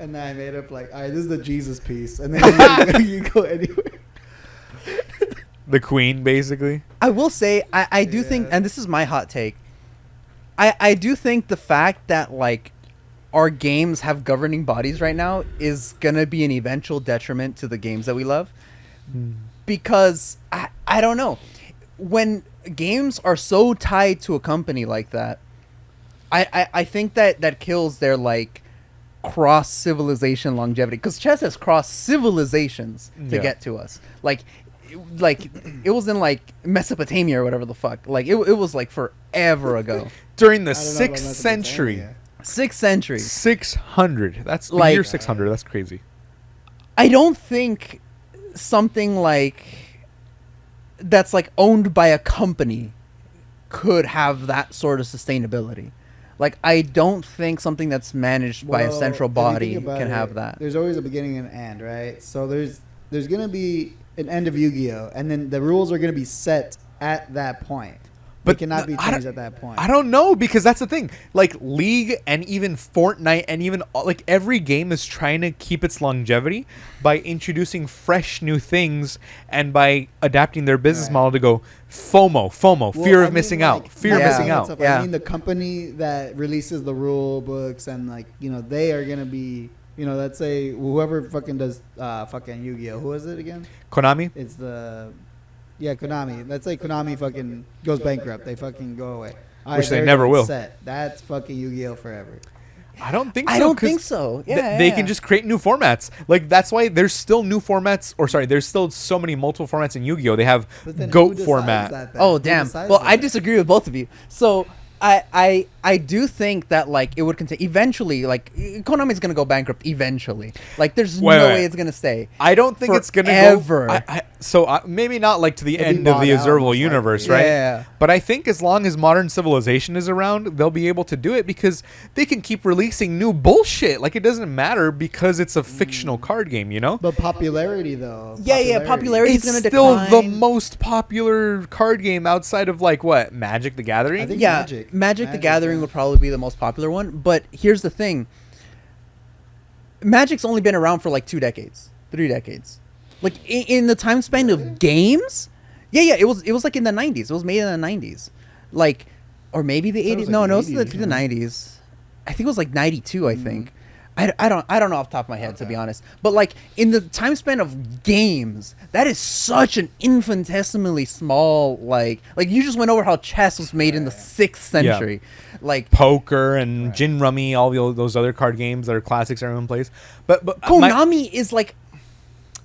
and then I made up like, all right, this is the Jesus piece, and then you go anywhere. The queen, basically. I will say I do think, Yeah. and this is my hot take. I do think the fact that like our games have governing bodies right now is gonna be an eventual detriment to the games that we love, because I don't know, when games are so tied to a company like that, I think that kills their like cross civilization longevity, because chess has crossed civilizations to Yeah. get to us. Like it was in like Mesopotamia or whatever the fuck. Like it was like forever ago. During the I don't know about 6th century. Mesopotamia. 6th century. 600. That's the Like- year 600. That's crazy. I don't think something like that's like owned by a company could have that sort of sustainability. Like I don't think something that's managed by a Well, central if you body think about can it, have that. There's always a beginning and an end, right? So there's gonna be an end of Yu-Gi-Oh, and then the rules are gonna be set at that point. But But cannot be I don't- changed at that point. I don't know, because that's the thing. Like League and even Fortnite and even like every game is trying to keep its longevity by introducing fresh new things and by adapting their business Right. model to go FOMO, Well, fear I of mean, missing like, out, fear of Yeah. missing that out. stuff. Yeah. I mean, the company that releases the rule books and like they are gonna be let's say whoever fucking does fucking Yu-Gi-Oh. Who is it again? Konami? It's the Konami. Let's say Konami fucking goes bankrupt. They fucking go away. All Which they they're never done will. Set. That's fucking Yu-Gi-Oh forever. I don't think so. I don't 'cause think so. th- Yeah, they yeah. can just create new formats. Like that's why there's still new formats, or sorry, there's still so many multiple formats in Yu-Gi-Oh. They have But then who GOAT decides format. that then? Oh Who damn. decides Well, that? I disagree with both of you. So I do think that like it would continue eventually. Like Konami's gonna go bankrupt eventually. Like there's Wait, no wait. way it's gonna stay. I don't think it's gonna Forever. go. Maybe not like to the It'll be end of the bought out, observable most universe, likely. right? Yeah. But I think as long as modern civilization is around, they'll be able to do it because they can keep releasing new bullshit. Like it doesn't matter because it's a fictional card game, you know. But popularity though. Yeah, popularity. It's gonna still the decline. most popular card game outside of like what Magic the Gathering. I think Yeah, Magic. Magic the Magic, Gathering yeah. would probably be the most popular one. But here's the thing: Magic's only been around for like 2 decades, 3 decades. Like in the time span of games, yeah, it was like in the 90s. It was made in the 90s, like, or maybe the I thought it 80s. was No, like no, the it's the 80s, yeah. 90s. I think it was like 92. I think. I don't know off the top of my head, to be honest. But like in the time span of games, that is such an infinitesimally small like you just went over how chess was made in the 6th century. Like Poker and Gin Rummy, all those other card games that are classics everyone plays. But Konami is like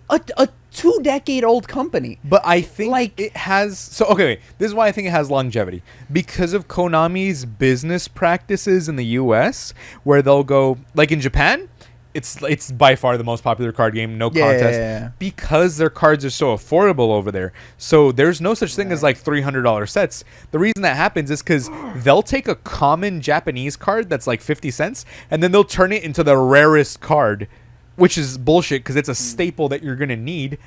a 2-decade-old company. But I think Like- it has. So okay, wait, this is why I think it has longevity because of Konami's business practices in the U.S., where they'll go like in Japan. It's by far the most popular card game, no Yeah, contest, yeah, yeah. because their cards are so affordable over there. So there's no such thing as like $300 sets. The reason that happens is because they'll take a common Japanese card that's like 50 cents, and then they'll turn it into the rarest card, which is bullshit because it's a staple that you're gonna need.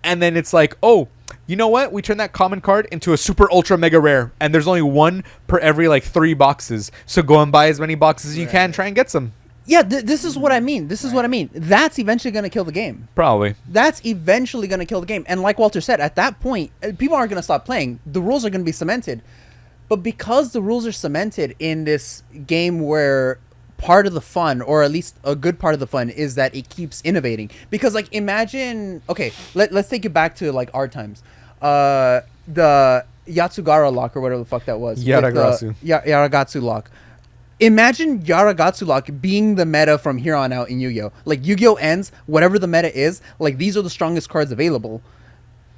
And then it's like, oh, you know what? We turn that common card into a super ultra mega rare, and there's only one per every like 3 boxes. So go and buy as many boxes as you can. Try and get some. Yeah, this is what I mean. This is what I mean. That's eventually going to kill the game. Probably. That's eventually going to kill the game. And like Walter said, at that point, people aren't going to stop playing. The rules are going to be cemented. But because the rules are cemented in this game where part of the fun, or at least a good part of the fun, is that it keeps innovating. Because like imagine, okay, let's take it back to like our times. The Yatsugara lock or whatever the fuck that was. with the- Yaragatsu. Yaragatsu lock. Imagine Yaragatsu lock being the meta from here on out in Yu-Gi-Oh! Like Yu-Gi-Oh! Ends, whatever the meta is, like these are the strongest cards available.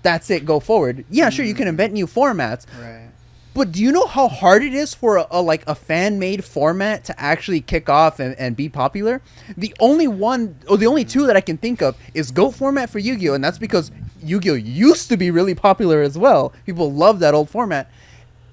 That's it, go forward. Yeah, sure, you can invent new formats, Right. but do you know how hard it is for a fan-made format to actually kick off and be popular? The only 2 that I can think of is GOAT format for Yu-Gi-Oh! And that's because Yu-Gi-Oh used to be really popular as well. People love that old format.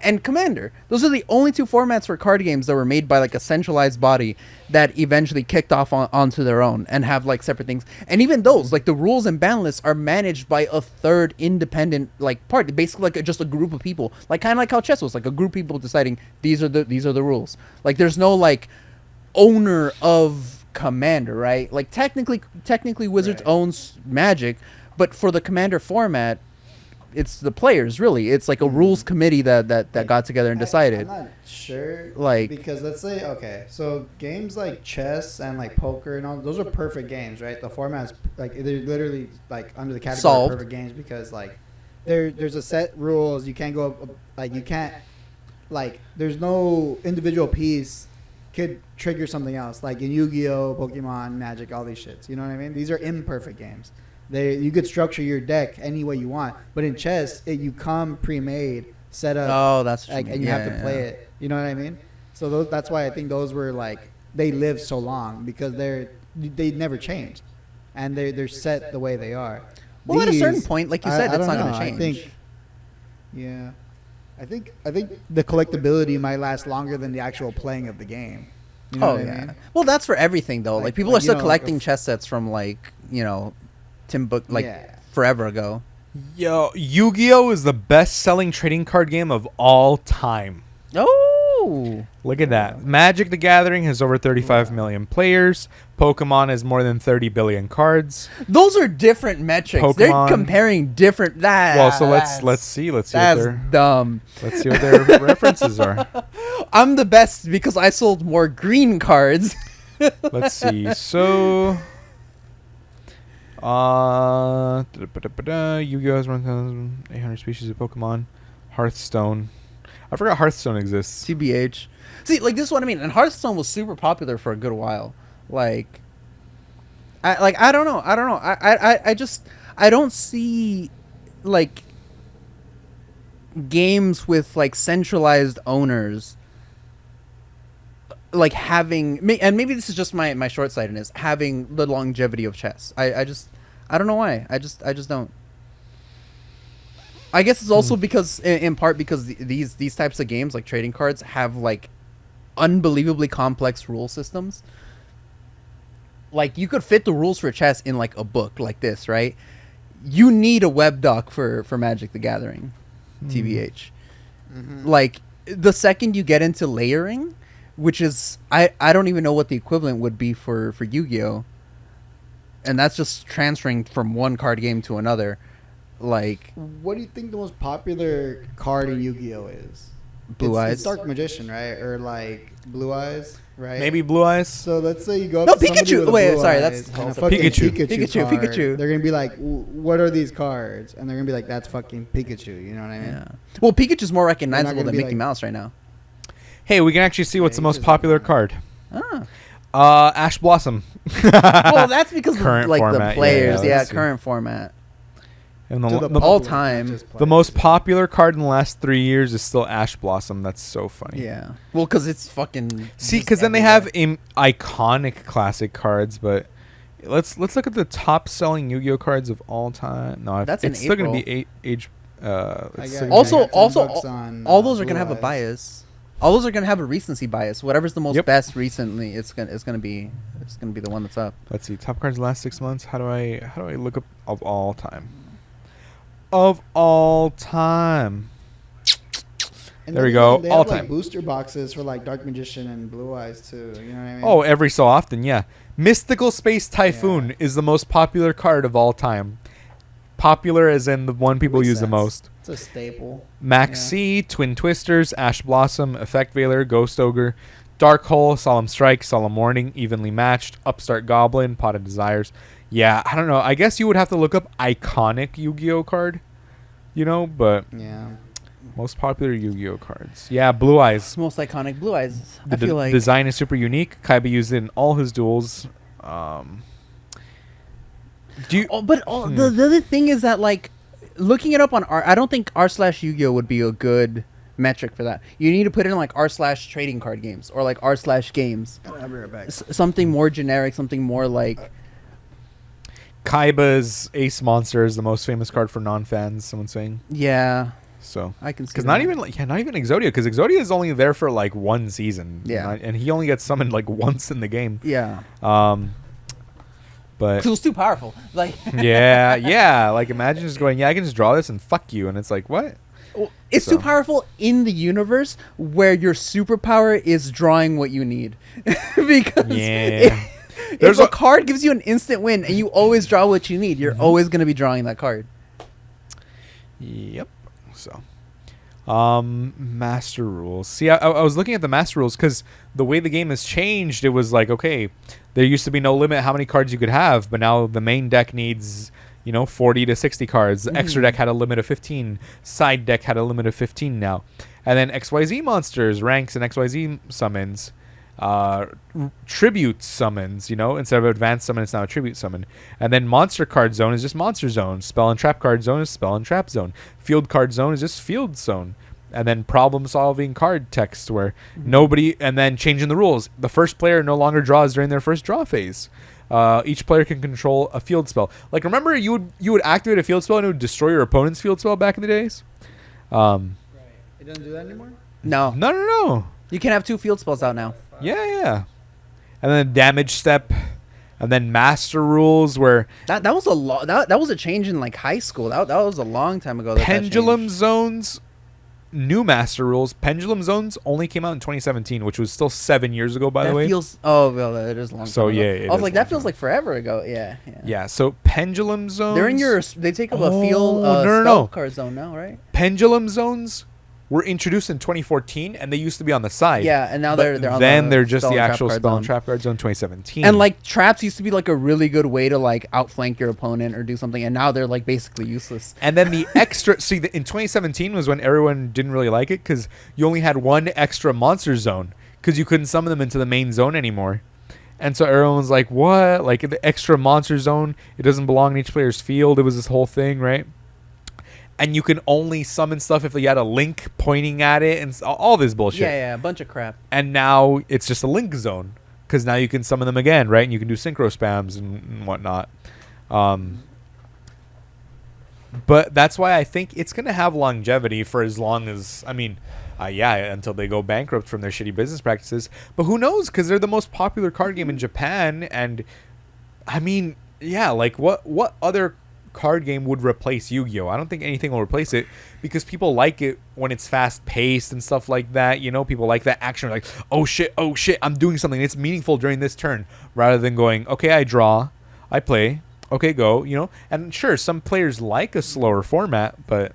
And Commander. Those are the only two formats for card games that were made by like a centralized body that eventually kicked off onto their own and have like separate things. And even those, like the rules and ban lists, are managed by a third independent like part, basically like just a group of people, like kind of like how chess was, like a group of people deciding these are the rules. Like there's no like owner of Commander, right? Like technically Wizards Right. owns Magic, but for the Commander format, it's the players, really. It's like a rules committee that got together and decided. I'm not sure. Like- because let's say, okay, so games like chess and like poker and all, those are perfect games, right? The format's like, they're literally like under the category Solved. of perfect games because like there's a set rules. You can't go up, like you can't, like there's no individual piece could trigger something else, like in Yu-Gi-Oh, Pokemon, Magic, all these shits. You know what I mean? These are imperfect games. You could structure your deck any way you want, but in chess, you come pre-made, set up, Oh, that's what like, you and mean. you have Yeah, to play yeah. it. You know what I mean? So that's why I think those were like they live so long because they never change, and they're set the way they are. Well, at a certain These, point, like you I- said, I it's don't not going know. to change. I think, yeah, I think the collectability might last longer than the actual playing of the game. You know Oh what yeah. I mean? Well, that's for everything though. Like, Like- people like, are still you know, collecting like chess sets from like Timbuk Yeah. forever ago. Yo, Yu-Gi-Oh is the best-selling trading card game of all time. Oh, Look at that. Magic the Gathering has over 35 million players. Pokemon has more than 30 billion cards. those are different metrics. They're Pokemon. comparing different. That Well, so let's that's- see. Let's see what That's their dumb. references are. I'm the best because I sold more green cards. Let's see. So, Yu-Gi-Oh has 1,800 species of Pokemon. Hearthstone. I forgot Hearthstone exists. TBH. See, like this is what I mean. And Hearthstone was super popular for a good while. Like, I don't know. I don't see like games with like centralized owners like having and maybe this is just my short-sightedness, having the longevity of chess. I don't know why. I just don't. I guess it's also because in part because these types of games like trading cards have like unbelievably complex rule systems. Like you could fit the rules for chess in like a book like this, right? You need a web doc for Magic the Gathering, TBH. Like the second you get into layering, which is I don't even know what the equivalent would be for Yu-Gi-Oh, and that's just transferring from one card game to another. Like What do you think the most popular card in Yu-Gi-Oh is? Blue Eyes. It's Dark Magician, right? Or like Blue Eyes, right? Maybe Blue Eyes. So let's say you go up No, to somebody Pikachu! with a Wait, Blue sorry, Eyes that's and a also fucking Pikachu. Pikachu, card. Pikachu. They're gonna be like, "What are these cards?" And they're gonna be like, "That's fucking Pikachu." You know what I mean? yeah. Well, Pikachu's more recognizable gonna than be Mickey like- Mouse right now. Hey, we can actually see what's Yeah, the most he doesn't popular know. card. Ah. Ash Blossom. Well, that's because Current of like format, the yeah, players. yeah, Yeah, let's see. current format. And To the, the all public, time. not just the players. most popular card in the last 3 years is still Ash Blossom. That's so funny. Yeah. Well, because it's fucking. See, just because then they have everywhere. iconic classic cards, but let's look at the top selling Yu-Gi-Oh cards of all time. No, That's in it's still gonna April. be age. I It's got- still Also- I got $10 also, bucks on, all those are Blue gonna have a Eyes. bias. All those are gonna have a recency bias. Whatever's the most Yep. best recently, it's gonna be the one that's up. Let's see, top cards the last 6 months. How do I look up of all time? Of all time. And There we then go, They all have, time. like, booster boxes for like Dark Magician and Blue Eyes too. You know what I mean? Oh, every so often, yeah. Mystical Space Typhoon Yeah. is the most popular card of all time. Popular as in the one people Makes use the sense. most. It's a staple. Max C, Twin Twisters, Ash Blossom, Effect Veiler, Ghost Ogre, Dark Hole, Solemn Strike, Solemn Warning, Evenly Matched, Upstart Goblin, Pot of Desires. Yeah, I don't know. I guess you would have to look up iconic Yu-Gi-Oh card, but Yeah. most popular Yu-Gi-Oh cards. Yeah, Blue Eyes. It's most iconic. Blue Eyes. The I feel like design is super unique. Kaiba used it in all his duels. Do you? Oh, but the other thing is that like looking it up on I don't think r/Yu-Gi-Oh would be a good metric for that. You need to put in like r/trading card games or like r/games. I'll be right back. Something more generic, something more like Kaiba's Ace Monster is the most famous card for non-fans. Someone's saying Yeah, so. I can see. Because that. not even Exodia, because Exodia is only there for like one season. Yeah. And he only gets summoned like once in the game. Yeah, But 'cause it was too powerful. Like, yeah. Like imagine just going, I can just draw this and fuck you, and it's like what? it's So. too powerful in the universe where your superpower is drawing what you need. Because Yeah. if There's a a- card gives you an instant win and you always draw what you need, you're Mhm. always going to be drawing that card. Yep. So, master rules. See, I was looking at the master rules because the way the game has changed, it was like, okay, there used to be no limit how many cards you could have, but now the main deck needs, 40 to 60 cards. The extra Mhm. deck had a limit of 15. Side deck had a limit of 15 now. And then XYZ monsters, ranks, and XYZ summons. Tribute summons, instead of advanced summon, it's now a tribute summon. And then monster card zone is just monster zone. Spell and trap card zone is spell and trap zone. Field card zone is just field zone. And then problem solving card text where nobody, and then changing the rules. The first player no longer draws during their first draw phase. Each player can control a field spell. Like remember you would activate a field spell and it would destroy your opponent's field spell back in the days? It doesn't do that anymore. No, No. you can have 2 field spells out now. Yeah. And then damage step, and then master rules where That was a that was a change in like high school. That was a long time ago. That pendulum changed. zones, new master rules. Pendulum zones only came out in 2017, which was still 7 years ago, by That the way. feels well, it is a long. So, time ago. yeah, it I was is like, a that long feels time. like forever ago. Yeah. Yeah, so pendulum zones. They're in your. They take up a field Oh, no, spell no. card zone now, right? pendulum zones were introduced in 2014, and they used to be on the side. Yeah, and now But they're on then the they're just spell the and trap actual card spell and zone. trap card zone 2017. And like traps used to be like a really good way to like outflank your opponent or do something, and now they're like basically useless. And then the extra, in 2017 was when everyone didn't really like it because you only had one extra monster zone because you couldn't summon them into the main zone anymore. And so everyone was like, what? Like the extra monster zone, it doesn't belong in each player's field. It was this whole thing, right? And you can only summon stuff if you had a link pointing at it and all this bullshit. Yeah, a bunch of crap. And now it's just a link zone because now you can summon them again, right? And you can do synchro spams and whatnot. But that's why I think it's going to have longevity for as long as, until they go bankrupt from their shitty business practices. But who knows? Because they're the most popular card game in Japan. And, like what other card game would replace Yu-Gi-Oh? I don't think anything will replace it because people like it when it's fast-paced and stuff like that. People like that action, like, oh shit, I'm doing something. It's meaningful during this turn rather than going, okay, I draw, I play, okay, go, And sure, some players like a slower format, but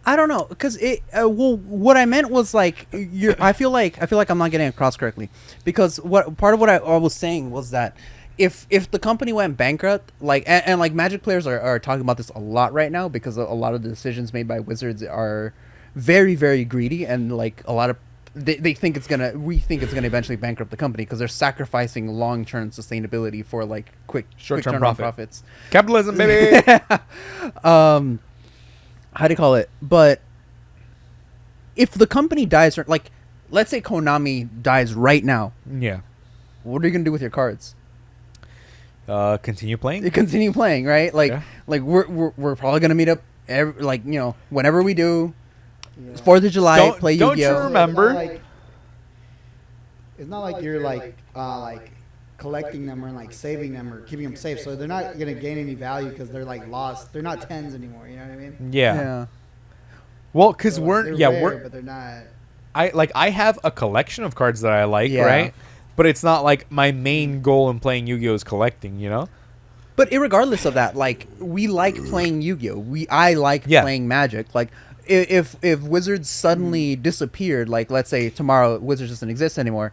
I don't know, because what I meant was like I feel like I'm not getting across correctly, because what part of what I was saying was that if the company went bankrupt, like and like Magic players are talking about this a lot right now because a lot of the decisions made by Wizards are very, very greedy, and like a lot of we think it's gonna eventually bankrupt the company because they're sacrificing long-term sustainability for like quick Short-term turnaround profit. profits. capitalism, baby. How do you call it? But if the company dies, like, let's say Konami dies right now, Yeah. what are you gonna do with your cards? Continue playing. You continue playing, right? Like, Yeah. like we're probably gonna meet up whenever we do. Yeah. 4th of July, Don't- play don't you Yu-Gi-Oh. remember? It's not like you're like collecting them or like saving them or keeping them safe. So they're not gonna gain any value because they're like lost. They're not tens anymore. You know what I mean? Yeah. Well, because So, we're they're rare, we're but they're not. I have a collection of cards that I like, Yeah. right? But it's not like my main goal in playing Yu-Gi-Oh is collecting, But irregardless of that, like, we like playing Yu-Gi-Oh. I like Yeah. playing Magic. Like, if Wizards suddenly disappeared, like, let's say tomorrow Wizards doesn't exist anymore,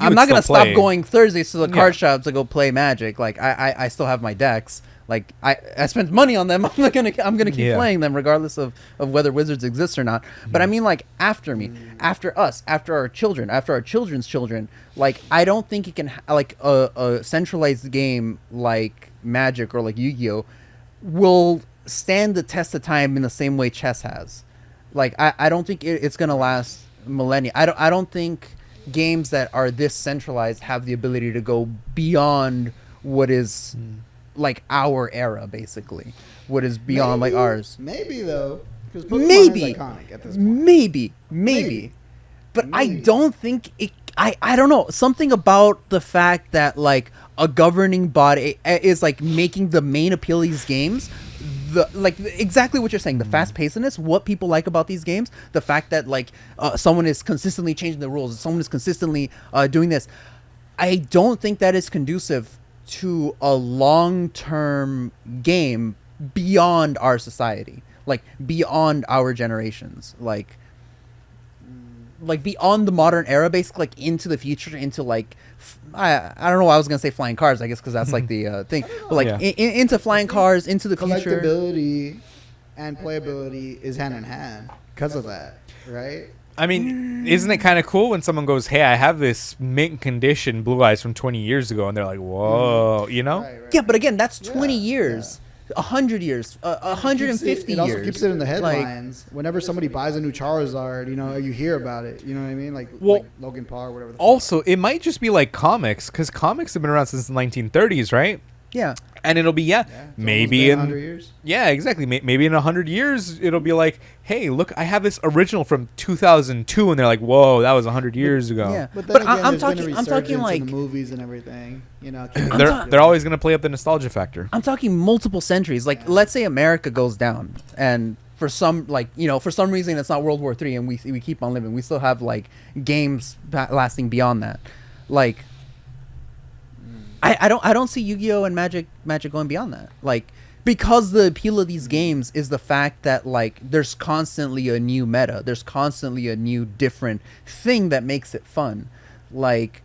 I'm would not gonna still stop play. going Thursdays to the Yeah. card shop to go play Magic. Like, I still have my decks. Like, I spent money on them. I'm gonna keep Yeah. playing them regardless of whether Wizards exists or not. But I mean, like, after me, after us, after our children, after our children's children. Like, I don't think you can like a centralized game like Magic or like Yu-Gi-Oh will stand the test of time in the same way chess has. Like, I don't think it's gonna last millennia. I don't think games that are this centralized have the ability to go beyond what is like our era, basically, what is beyond like Maybe- ours. Maybe though, because Pokemon Maybe. is iconic at this point. Maybe. Maybe. But I Maybe. don't think it. I don't know, something about the fact that like a governing body is like making the main appeal of these games. The like exactly what you're saying, the fast pacedness, what people like about these games, the fact that like someone is consistently changing the rules, someone is consistently doing this. I don't think that is conducive to a long-term game beyond our society, like beyond our generations, like beyond the modern era, basically, like into the future, into like I don't know why I was gonna say flying cars, I guess, because that's like the thing, but like Yeah. into flying cars, into the future. Collectability and playability is hand in hand because of that, right? I mean, isn't it kind of cool when someone goes, "Hey, I have this mint condition Blue Eyes from 20 years ago," and they're like, "Whoa," you know? Right, right. Yeah, but again, that's 20 Yeah, years, 100 years, It 150 also years. keeps it in the Like, headlines. Whenever somebody buys a new Charizard, you know, you hear about it. You know what I mean? Like, Well, like Logan Paul or whatever. The Also, it might just be like comics, because comics have been around since the 1930s, right? yeah. And it'll be fuck. Yeah, it's maybe almost been 100 in years. yeah, exactly. Maybe in 100 years it'll be like, "Hey, look, I have this original from 2002," and they're like, "Whoa, that was 100 years ago." Yeah. But, But then I'm again, there's been a talking resurgence like in the movies and everything. You know, They're always gonna play up the nostalgia factor. I'm talking multiple centuries. Like, let's say America goes down, and for some, like, you know, for some reason it's not World War III, and we keep on living. We still have like games lasting beyond that. Like, I don't see Yu-Gi-Oh and Magic going beyond that. Like, because the appeal of these games is the fact that like there's constantly a new meta. There's constantly a new different thing that makes it fun. Like,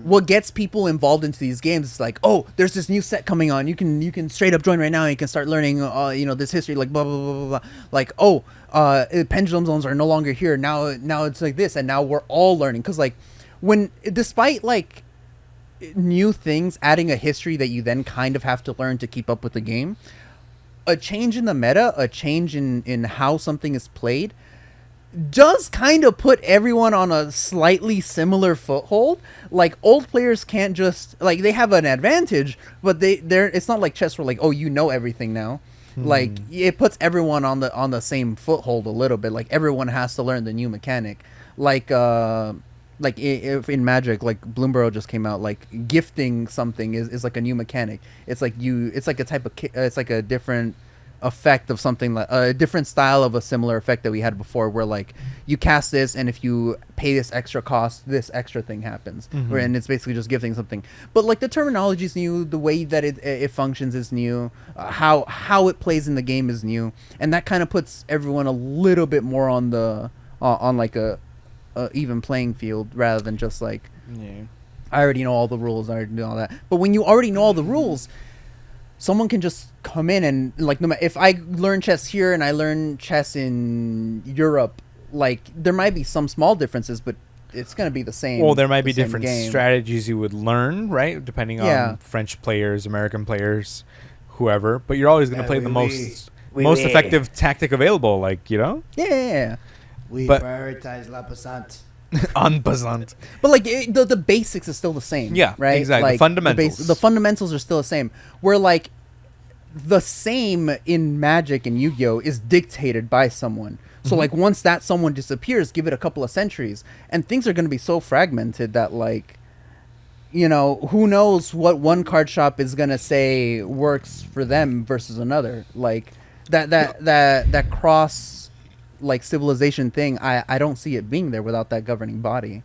what gets people involved into these games is like, oh, there's this new set coming on. You can straight up join right now. And you can start learning, you know, this history, like blah blah blah blah blah. Like, oh, pendulum zones are no longer here. Now it's like this, and now we're all learning. Because like, when despite like new things adding a history that you then kind of have to learn to keep up with the game, a change in the meta, a change in how something is played, does kind of put everyone on a slightly similar foothold. Like, old players can't just like, they have an advantage, but they're it's not like chess where like, oh, you know everything now. Like, it puts everyone on the same foothold a little bit. Like, everyone has to learn the new mechanic. Like if in Magic, like Bloomborough just came out, like gifting something is like a new mechanic. It's like it's like a type of it's like a different effect of something, like a different style of a similar effect that we had before, where like you cast this, and if you pay this extra cost, this extra thing happens. And it's basically just gifting something. But like, the terminology is new, the way that it functions is new, how it plays in the game is new, and that kind of puts everyone a little bit more on the on like a even playing field, rather than just like, I already know all the rules, I already know all that. But when you already know all the rules, someone can just come in and like, no matter if I learn chess here and I learn chess in Europe, like there might be some small differences, but it's going to be the same. Well, there might be the same different game. strategies you would learn, right? Depending Yeah. on French players, American players, whoever. But you're always going to play the most oui, most oui. effective tactic available, like, you know? Yeah. We But- prioritize La Passante. Unpleasant. But like, the basics is still the same. Yeah, right. exactly. The Like, fundamentals. the fundamentals are still the same. Where like, the same in Magic and Yu-Gi-Oh is dictated by someone. So like, once that someone disappears, give it a couple of centuries, and things are going to be so fragmented that like, you know, who knows what one card shop is going to say works for them versus another. Like, that cross like civilization thing, I don't see it being there without that governing body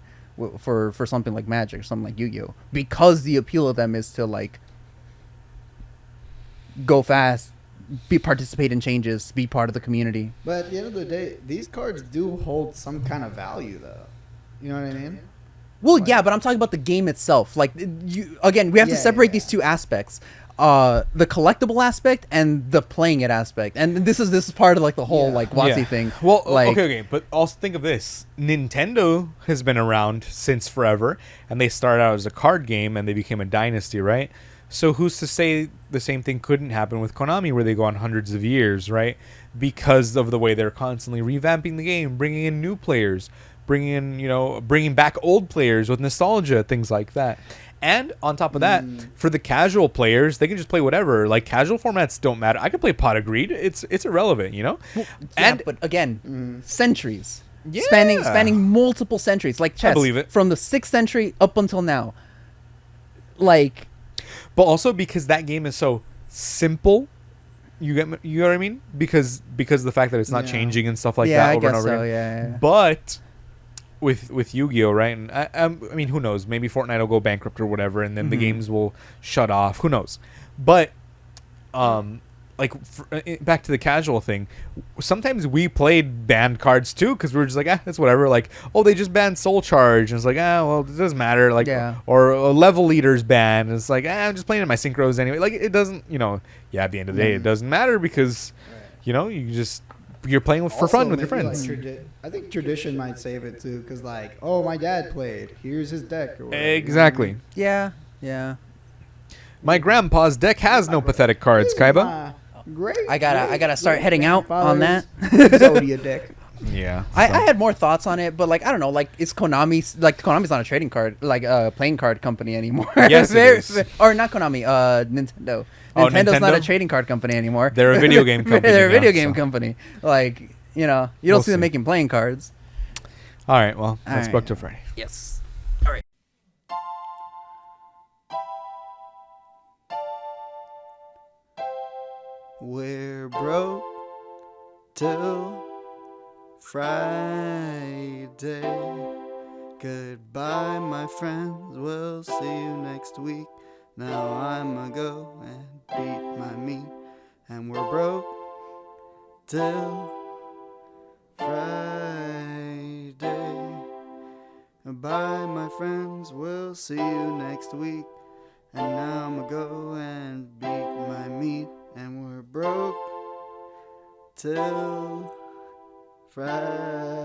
for something like Magic or something like Yu-Gi-Oh, because the appeal of them is to like go fast, participate in changes, be part of the community. But at the end of the day, these cards do hold some kind of value, though. You know what I mean? Well, yeah, but I'm talking about the game itself. Like, we have to Yeah, separate yeah. these two aspects. The collectible aspect and the playing it aspect. And this is part of like the whole Yeah. like WotC thing. Well, like, okay, but also think of this: Nintendo has been around since forever, and they started out as a card game, and they became a dynasty, right? So who's to say the same thing couldn't happen with Konami, where they go on hundreds of years, right? Because of the way they're constantly revamping the game, bringing in new players, bringing back old players with nostalgia, things like that. And on top of that, for the casual players, they can just play whatever. Like casual formats don't matter. I can play Pot of Greed. It's irrelevant, you know. And but again, centuries, Yeah. spanning multiple centuries, like chess. believe it. From the 6th century up until now. Like, But also because that game is so simple, you know what I mean? Because of the fact that it's not Yeah. changing and stuff like yeah, that I over and guess over so. again. Yeah. But with Yu-Gi-Oh, right? And I mean, who knows? Maybe Fortnite will go bankrupt or whatever, and then the games will shut off. Who knows? But back to the casual thing. Sometimes we played banned cards too, because we were just like, that's whatever. Like, oh, they just banned Soul Charge, and it's like, well, it doesn't matter. Like, Yeah. or a level leader's banned, and it's like, I'm just playing in my synchros anyway. Like, it doesn't, at the end of the day, it doesn't matter because, you're playing for fun with your maybe, friends. I think tradition might save it too, because like, oh, my dad played. Here's his deck. Or whatever, Exactly. Yeah. Yeah. My grandpa's deck has no pathetic cards, Kaiba. Great. I gotta start heading out on that. Zodia deck. Yeah. I had more thoughts on it, but like I don't know, like it's Konami's not a trading card, like playing card company anymore. Yes, it is. Or not Konami, Nintendo. Oh, Nintendo's not a Nintendo? trading card company anymore. They're a video game company. They're a now, video game so. company. Like you don't We'll see them see. making playing cards. All right. Well, All let's right. book to Friday. Yes. We're broke till Friday. Goodbye, my friends. We'll see you next week. Now I'ma go and beat my meat. And we're broke till Friday. Bye, my friends. We'll see you next week. And now I'ma go and beat my meat. And we're broke till Friday.